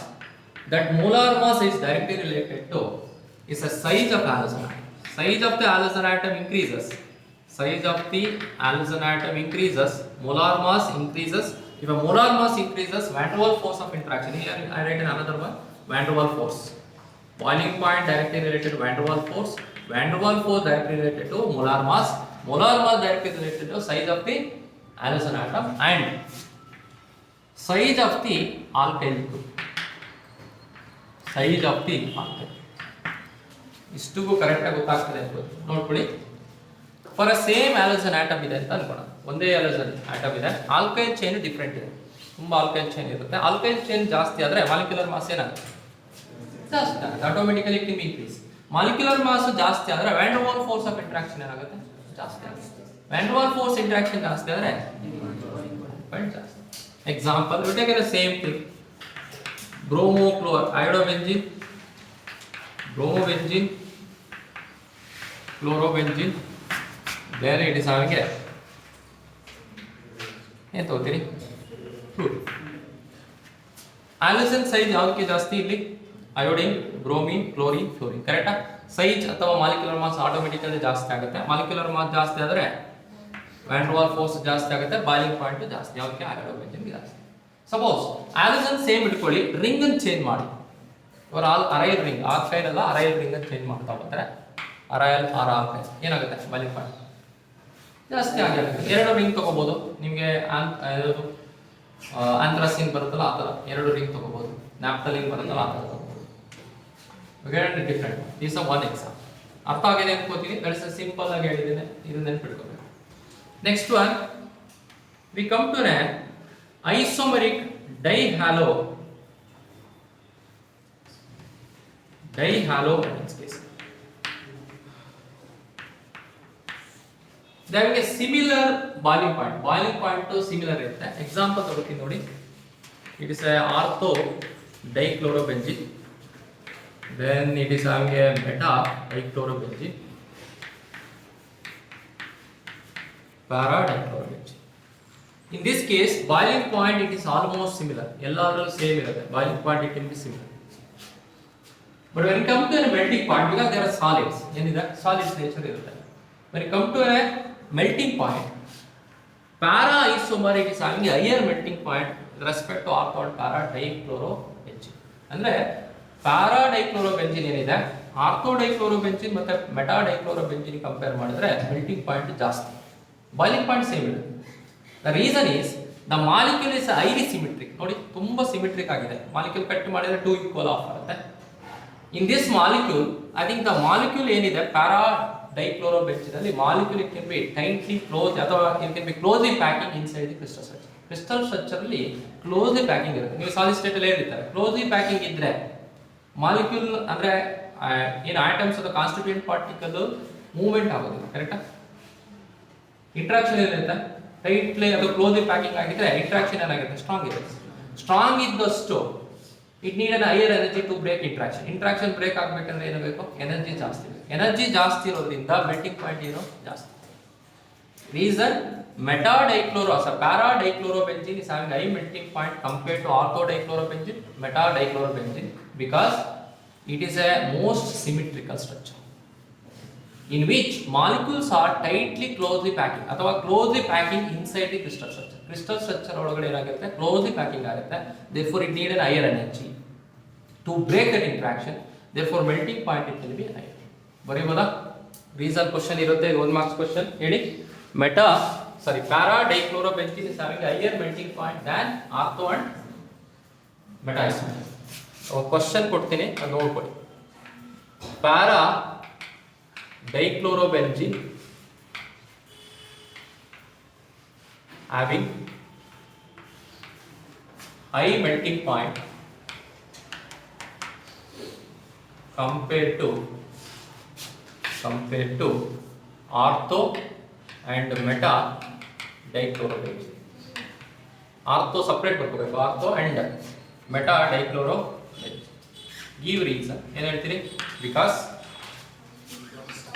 That molar mass is directly related to is the size of halogen atom. Size of the halogen atom increases. Size of the halogen atom increases, molar mass increases. If a molar mass increases, van der Waals force of interaction. Here I write another one, van der Waals force. Boiling point directly related to van der Waals force. Van der Waals force directly related to molar mass. Molar mass directly related to size of the halogen atom and size of the alkyl group. Size of the alkyl. ಇಷ್ಟುಗೂ correct ಆಗಿ ಗೊತ್ತಾಗ್ತದೆ ಅಂತ ನೋಡ್ಕೊಳ್ಳಿ. For a same halogen atom ಇದೆ ಅಂತ ಅನ್ಕೋಣ, ಒಂದೇ halogen atom ಇದೆ, ಆಲ್ಕೈಲ್ ಚೈನ್ ಡಿಫ್ರೆಂಟ್ ಇದೆ, ತುಂಬಾ ಆಲ್ಕೈಲ್ ಚೈನ್ ಇರುತ್ತೆ. ಆಲ್ಕೈಲ್ ಚೈನ್ ಜಾಸ್ತಿ ಆದ್ರೆ ಮಾಲಿಕ್ಯುಲರ್ ಮಾಸ್ ಏನಾಗುತ್ತೆ, ಜಾಸ್ತಿ ಆಗುತ್ತೆ, automatically it will increase. Molecular mass ಜಾಸ್ತಿ ಆದ್ರೆ van der Waal force of interaction ಏನಾಗುತ್ತೆ, ಜಾಸ್ತಿ ಆಗುತ್ತೆ. Van der Waal force interaction ಜಾಸ್ತಿ ಆದ್ರೆ ಜಾಸ್ತಿ. Example you take the same thing, ಬ್ರೋಮೋಕ್ಲೋರ್ ಐಡೋಬೆಂಜಿನ್, ಬ್ರೋಮೋಬೆಂಜಿನ್, ಕ್ಲೋರೋಬೆಂಜಿನ್, then it is having a ಏನು ತಗೋತೀರಿ ಫ್ಲೂರಿನ್. ಹ್ಯಾಲೋಜನ್ ಸೈಜ್ ಯಾವುದಕ್ಕೆ ಜಾಸ್ತಿ ಇಲ್ಲಿ? Iodine, bromine, chlorine, fluorine. ಕರೆಕ್ಟಾ? ಸೈಜ್ ಅಥವಾ ಮಾಲಿಕ್ಯುಲರ್ ಮಾಸ್ ಆಟೋಮೆಟಿಕಲಿ ಜಾಸ್ತಿ ಆಗುತ್ತೆ. ಮಾಲಿಕ್ಯುಲರ್ ಮಾಸ್ ಜಾಸ್ತಿ ಆದರೆ ವ್ಯಾನ್ ಡರ್ ವಾಲ್ ಫೋರ್ಸ್ ಜಾಸ್ತಿ ಆಗುತ್ತೆ, ಬಾಯ್ಲಿಂಗ್ ಪಾಯಿಂಟ್ ಜಾಸ್ತಿ. ಯಾವುದಕ್ಕೆ? ಹ್ಯಾಲೋಜನ್ ಜಾಸ್ತಿ. ಸಪೋಸ್ ಹ್ಯಾಲೋಜನ್ ಸೇಮ್ ಇಟ್ಕೊಳ್ಳಿ, ರಿಂಗ್ ಅನ್ನು ಚೇಂಜ್ ಮಾಡಿ. ಇವರು ಅರೈಲ್ ರಿಂಗ್, ಆರ್ಕೈಲ್ ಅಲ್ಲ ಅರೈಲ್ ರಿಂಗ್ ಅನ್ನು ಚೇಂಜ್ ಮಾಡ್ತಾ ಹೋಗ್ತಾರೆ. ಅರೈಲ್ ಆರ್ ಆರ್ಕೈಲ್ ಏನಾಗುತ್ತೆ? ಬಾಯ್ಲಿಂಗ್ ಪಾಯಿಂಟ್ ಜಾಸ್ತಿ ಆಗಿರುತ್ತೆ. ಎರಡು ರಿಂಗ್ ತಗೋಬಹುದು ನಿಮಗೆ. ಆಂಥ್ರಾಸಿನ್ ಬರುತ್ತಲ್ಲ ಆ ಥರ ಎರಡು ರಿಂಗ್ ತಗೋಬಹುದು. ನ್ಯಾಪ್ಥಲಿನ್ ಬರುತ್ತಲ್ಲ ಆ ಥರ ತಗೋಬಹುದು. Different. These are one example. ಅರ್ಥ ಆಗಿದೆ ಅನ್ಕೋತೀನಿ. ದಟ್ಸ್ ಸಿಂಪಲ್ ಆಗಿ ಹೇಳಿದ್ದೇನೆ, ಇದು ನೆನ್ಪಿಟ್ಕೋಬೇಕು. Next one, we come to an isomeric dihalo case. They have a similar boiling point to similar ಇರುತ್ತೆ. ಎಕ್ಸಾಂಪಲ್ ತಗೋತೀನಿ ನೋಡಿ. It is a ortho dichlorobenzene, then it is having a meta dichlorobenzene, para dichlorobenzene. In this case boiling point it is almost similar, ಎಲ್ಲಾದ್ರಲ್ಲೂ same ಇರುತ್ತೆ. boiling point it will be similar, but when it comes to a melting point, because there are solids, ಏನಿದೆ solids nature ಇರುತ್ತೆ. when it comes to a melting point, para isomer it is having a higher melting point with respect to ortho and para dichlorobenzene. ಅಂದ್ರೆ para dichlorobenzene ಏನಿದೆ, ortho dichlorobenzene ಮತ್ತೆ meta dichlorobenzene compare ಮಾಡಿದ್ರೆ melting point ಜಾಸ್ತಿ, boiling point same ಇದೆ. The reason is the molecule is highly symmetric. ನೋಡಿ ತುಂಬಾ symmetric ಆಗಿದೆ. Molecule cut ಮಾಡಿದ್ರೆ 2 ಈಕ್ವಲ್ ಆಫ್ ಆಗುತ್ತೆ. In this molecule, I think the molecule ಏನಿದೆ para dichlorobenzene ಅಲ್ಲಿ molecule it can be tightly closed ಅಥವಾ it can be closely packing inside the crystal structure. crystal structure ಅಲ್ಲಿ closely packing ಇರುತ್ತೆ. ನೀವು solid state ಅಲ್ಲಿ ಹೇಳಿರ್ತಾರೆ closely packing ಇದ್ರೆ molecule ಅಂದ್ರೆ ಏನು atoms ಅಥವಾ constituent particle ಮೂವ್ಮೆಂಟ್ ಆಗೋದಿಲ್ಲ. ಕರೆಕ್ಟಾ? ಇಂಟರಾಕ್ಷನ್ ಇರುತ್ತೆ. ಟೈಟ್ಲಿ ಅಥವಾ ಕ್ಲೋಸ್ಲಿ ಪ್ಯಾಕಿಂಗ್ ಆಗಿದ್ರೆ ಇಂಟರಾಕ್ಷನ್ ಏನಾಗುತ್ತೆ? ಸ್ಟ್ರಾಂಗ್ ಇರುತ್ತೆ. ಸ್ಟ್ರಾಂಗ್ ಇದ್ದಷ್ಟು it need an higher energy to break interaction. Interaction break ಆಗಬೇಕಂದ್ರೆ ಏನು ಬೇಕು? ಎನರ್ಜಿ ಜಾಸ್ತಿ ಬೇಕು. ಎನರ್ಜಿ ಜಾಸ್ತಿ ಇರೋದ್ರಿಂದ ಮೆಲ್ಟಿಂಗ್ ಪಾಯಿಂಟ್ ಏನು ಜಾಸ್ತಿ. Reason meta dichloro so para dichlorobenzene is having high melting point compared to ortho dichlorobenzene, meta dichlorobenzene, because it is a most symmetrical structure in which molecules are tightly closely packing ಅಥವಾ closely packing inside the crystal structure. crystal structure ಒಳಗಡೆ ಏನಾಗುತ್ತೆ? closely packing ಆಗುತ್ತೆ. therefore it need an higher energy to break that interaction. therefore melting point it will be higher. ಬರೀಬೋದಾ? Reason question ಇರುತ್ತೆ, 1 marks question. ಹೇಳಿ. para dichlorobenzene is having a higher melting point than ortho and meta isomer. Question ಕೊಡ್ತೀನಿ, ಅದು ನೋಡ್ಕೊಳ್ಳಿ. para dichlorobenzene having high melting point compared to ortho and meta dichlorobenzene. ortho separate ಬರ್ಕೋಬೇಕು, ortho and meta dichlorobenzene. give reason ಏನು ಹೇಳ್ತೀರಿ? because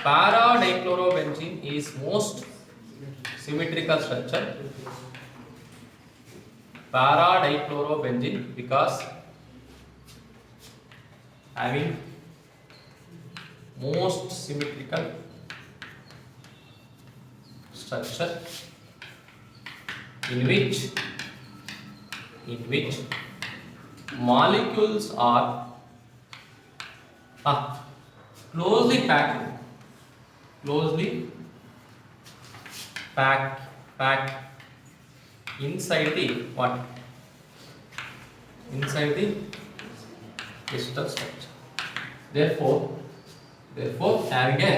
para dichlorobenzene is most symmetrical structure. para dichlorobenzene because having most symmetrical structure in which molecules are closely packed inside the what? Inside the crystal structure. Therefore having a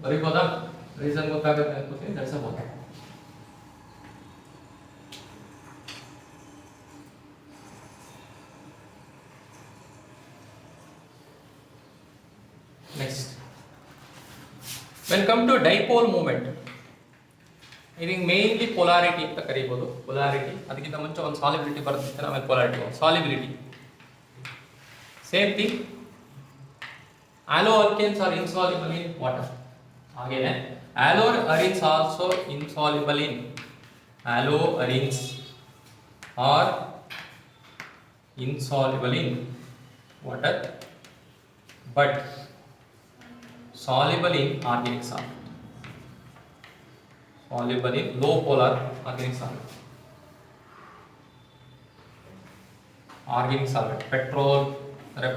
ಬರೀಬೋದಾ? Reason ಗೊತ್ತಾಗುತ್ತೆ ಅನ್ಕೋತೀನಿ. That's about. Next, when come to dipole moment, ಇದಕ್ಕೆ mainly polarity ಅಂತ ಕರೀಬೋದು. Polarity ಅದಕ್ಕಿಂತ ಮುಂಚೆ ಒಂದು solubility ಬರುತ್ತೆ, ಆಮೇಲೆ polarity. Solubility same thing. allo alkanes are insoluble in water. ಹಾಗೇನೆ alloarenes also insoluble in alloarenes are insoluble in water but soluble in organic solvent. Soluble in low polar organic solvent. Organic solvent, petrol,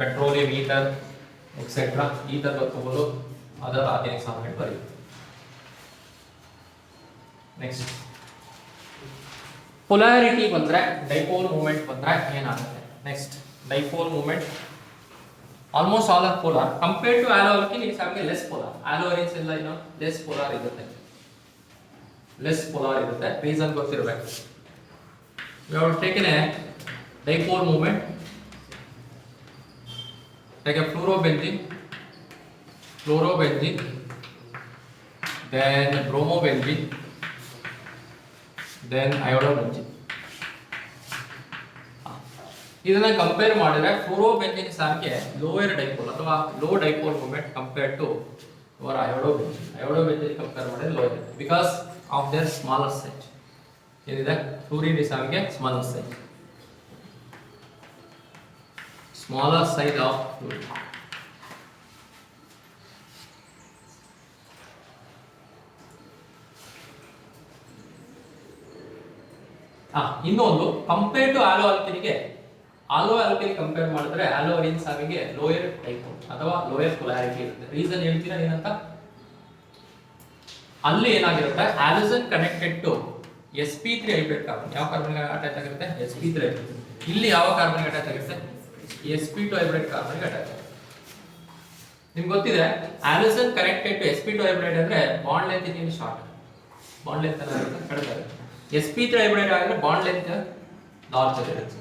petroleum ether, etc. Ether ಬರ್ಕೋಬಹುದು, ಅದರ organic solvent ಬರೀ. Next polarity ಬಂದ್ರೆ, dipole moment ಬಂದ್ರೆ ಏನಾಗುತ್ತೆ? Next dipole moment almost all are polar compared to halo alkane it's having less polar. Halo arenes ಎಲ್ಲ ಏನು less polar ಇರುತ್ತೆ, less polar ಇರುತ್ತೆ. ರೀಸನ್ ಗೊತ್ತಿರಬೇಕು. We have taken a dipole moment, take a fluorobenzene, then bromobenzene, then iodobenzene. ಇದನ್ನ compare ಮಾಡಿದ್ರೆ fluorobenzene ಸಾರಿಗೆ lower dipole ಅಥವಾ low dipole moment compared to your ಅಯೋಡೋಬೆಂಜಿನ್. Iodobenzene compare ಮಾಡಿದ್ರೆ lower because of their smaller size. ಏನಿದೆ fluorine ಸಾರಿಗೆ smaller size, smaller size of fluid. ಇನ್ನೊಂದು compare to ಆಲೋ ಆಲ್ಕಿನ್ಗೆ, ಆಲೋ ಆಲ್ಕಿನ್ ಕಂಪೇರ್ ಮಾಡಿದ್ರೆ ಆಲೋ ಅರೇನ್ಸ್ ಸಾವಿಗೆ ಲೋಯರ್ ಡೈಪೋಲ್ ಅಥವಾ ಲೋಯರ್ ಪೊಲಾರಿಟಿ ಇರುತ್ತೆ. ರೀಸನ್ ಹೇಳ್ತೀರಾ ಏನಂತ? ಅಲ್ಲಿ ಏನಾಗಿರುತ್ತೆ, halogen connected to sp3 hybrid carbon. ಯಾವ ಕಾರ್ಬನ್ ಅಟ್ಯಾಚ್ ಆಗಿರುತ್ತೆ? sp3 hybrid. ಇಲ್ಲಿ ಯಾವ ಕಾರ್ಬನ್ ಅಟ್ಯಾಚ್ ಆಗಿರುತ್ತೆ? sp2 hybrid carbon attach. ನಿಮ್ಗೆ ಗೊತ್ತಿದೆ halogen connected to sp2 hybrid ಅಂದ್ರೆ ಬಾಂಡ್ ಲೆಂತ್ ಇದೀನಿ ಶಾರ್ಟ್, ಬಾಂಡ್ ಲೆಂತ್ ಕಡಿಮೆ ಆಗುತ್ತೆ. sp3 ಹೈಬ್ರಿಡ್ ಆಗಿದ್ರೆ ಬಾಂಡ್ ಲೆಂತ್ ಲಾರ್ಜರ್ ಇರುತ್ತೆ.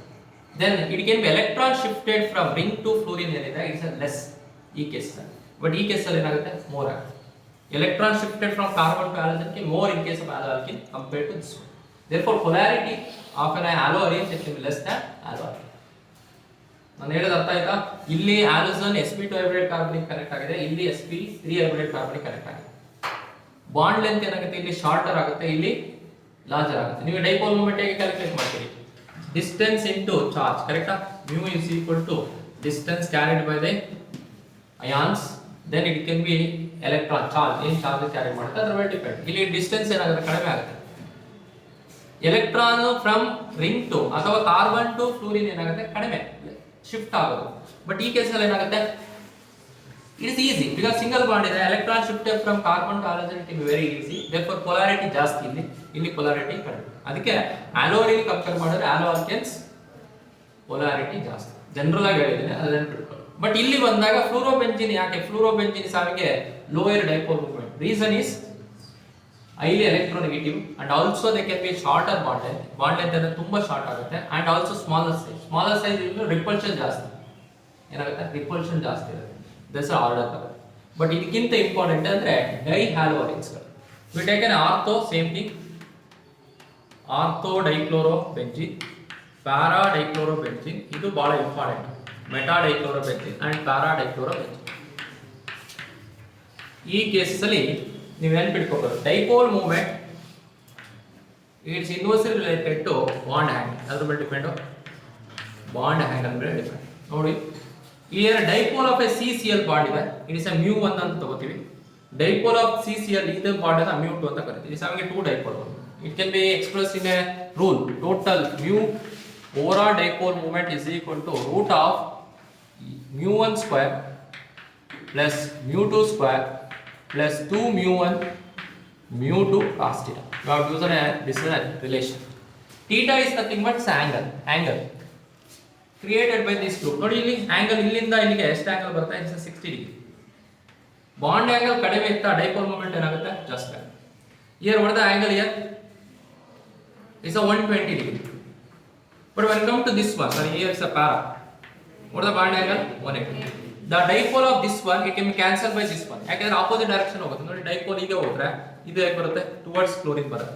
Then it can be electron shifted from ring to fluorine ಏನಿದೆ ಇಟ್ಸ್ ಲೆಸ್ ಈ ಕೇಸ್. ಬಟ್ ಈ ಕೇಸ್ ಅಲ್ಲಿ ಏನಾಗುತ್ತೆ? ಮೋರ್ ಆಗುತ್ತೆ. Electron shifted from carbon to halogen ಗೆ more in case of halo alkane compared to this one. Therefore polarity of an halo ಅರೇನ್ಸ್ it can be less than halo alkane. ನಾನು ಹೇಳೋದು ಅರ್ಥ ಆಯ್ತಾ? ಇಲ್ಲಿ halogen sp2 hybrid carbon connect ಆಗಿದೆ, ಇಲ್ಲಿ sp3 hybrid carbon connect ಆಗಿದೆ. Bond length ಏನಾಗುತ್ತೆ? ಇಲ್ಲಿ ಶಾರ್ಟರ್ ಆಗುತ್ತೆ, ಇಲ್ಲಿ ಲಾರ್ಜರ್ ಆಗುತ್ತೆ. ನೀವು ಡೈಪೋಲ್ ಮೂಮೆಂಟ್ ಹೇಗೆ ಕ್ಯಾಲ್ಕುಲೇಟ್ ಮಾಡ್ತೀರಿ? ಡಿಸ್ಟೆನ್ಸ್ ಇಂಟು ಚಾರ್ಜ್, ಕರೆಕ್ಟಾ? mu is equal to distance carried by the ions, then it can be electron charge. ಏನು ಚಾರ್ಜ್ ಕ್ಯಾರಿ ಮಾಡುತ್ತೆ ಅದರ ಮೇಲೆ ಡಿಪೆಂಡ್. ಇಲ್ಲಿ ಡಿಸ್ಟೆನ್ಸ್ ಏನಾಗುತ್ತೆ? ಕಡಿಮೆ ಆಗುತ್ತೆ. ಎಲೆಕ್ಟ್ರಾನ್ ಫ್ರಮ್ ರಿಂಗ್ ಟು ಅಥವಾ ಕಾರ್ಬನ್ ಟು ಫ್ಲೂರಿನ್ ಏನಾಗುತ್ತೆ? ಕಡಿಮೆ ಶಿಫ್ಟ್ ಆಗೋದು. ಬಟ್ ಈ ಕೇಸಲ್ಲಿ ಏನಾಗುತ್ತೆ? It is easy because single bond ಇದೆ. Electron shifted from carbon to halogen it is very easy. Therefore polarity ಜಾಸ್ತಿ, ಇಲ್ಲಿ ಪೊಲಾರಿಟಿ ಕಡಿಮೆ. ಅದಕ್ಕೆ ಆಲೋ ಅರೇನ್ ಕಂಪೇರ್ ಮಾಡಿದ್ರೆ ಆಲೋ ಆಲ್ಕೆನ್ಸ್ ಪೊಲಾರಿಟಿ ಜಾಸ್ತಿ. ಜನರಲ್ ಆಗಿ ಹೇಳಿದ್ದೀನಿ, ಅದನ್ನ ಬಿಟ್ಕೊಳ್ಳಿ. ಬಟ್ ಇಲ್ಲಿ ಬಂದಾಗ ಫ್ಲೂರೋಬೆಂಜಿನ್ ಯಾಕೆ? ಫ್ಲೂರೋಬೆಂಜಿನ್ ಸಾವಿಗೆ lower dipole movement. Reason is highly electronegative and also they can be shorter bond length. Bond length ಅಂದ್ರೆ ತುಂಬಾ ಶಾರ್ಟ್ ಆಗುತ್ತೆ and also smaller size. Smaller size ಇದ್ರೆ ರಿಪಲ್ಷನ್ ಜಾಸ್ತಿ ಏನಾಗುತ್ತೆ? ರಿಪಲ್ಷನ್ ಜಾಸ್ತಿ ಇರುತ್ತೆ. ದಟ್ಸ್ ಆರ್ಡರ್ ತರ. ಬಟ್ ಇದಕ್ಕಿಂತ ಇಂಪಾರ್ಟೆಂಟ್ ಅಂದ್ರೆ ಡೈ ಹ್ಯಾಲೋ ಅರೇನ್ಸ್ ಗಳು. We take an ortho, same thing, ortho dichlorobenzene, para dichlorobenzene. ಇದು ಬಹಳ important. Meta dichlorobenzene and para dichlorobenzene. ಈ ಕೇಸಲ್ಲಿ ನೀವು ನೆನ್ಪಿಟ್ಕೋಬೇಕು, dipole movement it's inversely related to bond angle. ಅದ್ರ ಮೇಲೆ ಡಿಪೆಂಡ್, ಬಾಂಡ್ ಆಂಗಲ್ ಮೇಲೆ ಡಿಪೆಂಡ್. ನೋಡಿ, ಇಲ್ಲಿ dipole of a CCl bond ಇದೆ, ಇಟ್ ಇಸ್ a μ1 ಅಂತ ತಗೋತೀವಿ. ಡೈಪೋಲ್ ಆಫ್ CCl ಇದು ಬಾಂಡ್ ಅನ್ನ μ2 ಅಂತ ಕರಿತೀವಿ. It is having 2 dipole. It can B expressed in a rule. Total mu overall dipole moment is equal to root of mu1 square plus mu2 square plus 2 mu1 mu2 cos theta. We have used this is a relation. Theta is nothing but angle created by this group. ನೋಡಿ ಇಲ್ಲಿ angle ಇಲ್ಲಿಂದ ಇಲ್ಲಿಗೆ ಎಷ್ಟು angle ಬರುತ್ತೆ? It's 60 degree. Bond angle ಕಡಿಮೆ ಇತ್ತಾ dipole moment ಏನಾಗುತ್ತೆ? ಜಾಸ್ತಿ ಆಗುತ್ತೆ. Here what the angle here is a 120 degree. But when come to this one, sorry, here is a para. What is the bond angle? 180. The dipole of this one, it can be cancelled by this one. ಯಾಕಂದ್ರೆ opposite direction ಹೋಗುತ್ತೆ. ನೋಡಿ, dipole ಈಗ ಹೋದ್ರೆ ಇದು ಹೇಗೆ ಬರುತ್ತೆ? Towards chlorine ಬರುತ್ತೆ.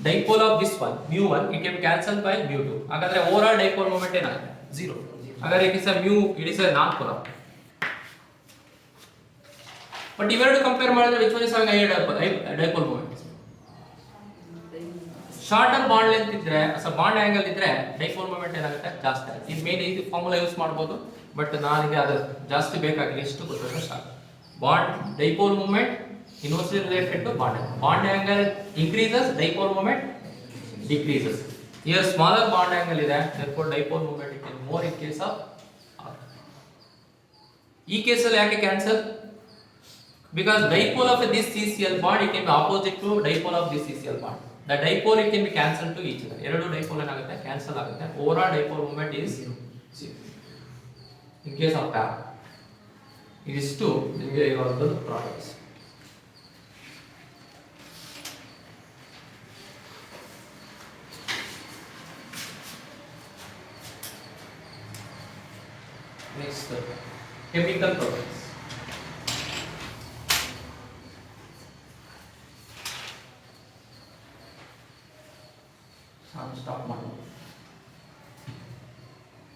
Dipole of this one, mu1, it can be cancelled by mu2. ಹಾಗಾದ್ರೆ ಓವರಾಲ್ ಡೈಪೋಲ್ ಮೂಮೆಂಟ್ ಏನಾಗುತ್ತೆ? 0. ಹಾಗಾದ್ರೆ it is a mu, it is a non-polar. But ಇವೆರಡು ಕಂಪೇರ್ ಮಾಡಿದ್ರೆ which one is having higher dipole moment? Shorter bond length ಇದ್ರೆ bond angle ಇದ್ರೆ dipole moment ಏನಾಗುತ್ತೆ ಜಾಸ್ತಿ ಆಗುತ್ತೆ. ಇದು ಮೇನ್ ಇದು ಫಾರ್ಮುಲಾ ಯೂಸ್ ಮಾಡ್ಬೋದು, ಬಟ್ ನನಗೆ ಅದು ಜಾಸ್ತಿ ಬೇಕಾಗಿಲ್ಲ, ಎಷ್ಟು ಗೊತ್ತಿದ್ರೆ ಸಾಕು. Bond dipole moment inversely related to bond angle increases, ಡೈಪೋಲ್ ಮೂಮೆಂಟ್ decreases. Here smaller bond angle ಇದೆ, therefore dipole moment it is more in case of R. ಈ ಕೇಸಲ್ಲಿ ಯಾಕೆ cancel? Because dipole of this CCl bond it can be opposite to dipole of this CCl bond. The dipole it can be cancelled to each other. ಎರಡು dipole ಏನಾಗುತ್ತೆ cancel ಆಗುತ್ತೆ. Overall dipole moment is 0. In case of pair, it is 2. ನಿಮಗೆ ಇರುವಂತದ್ದು problems. Next, chemical properties. Stop.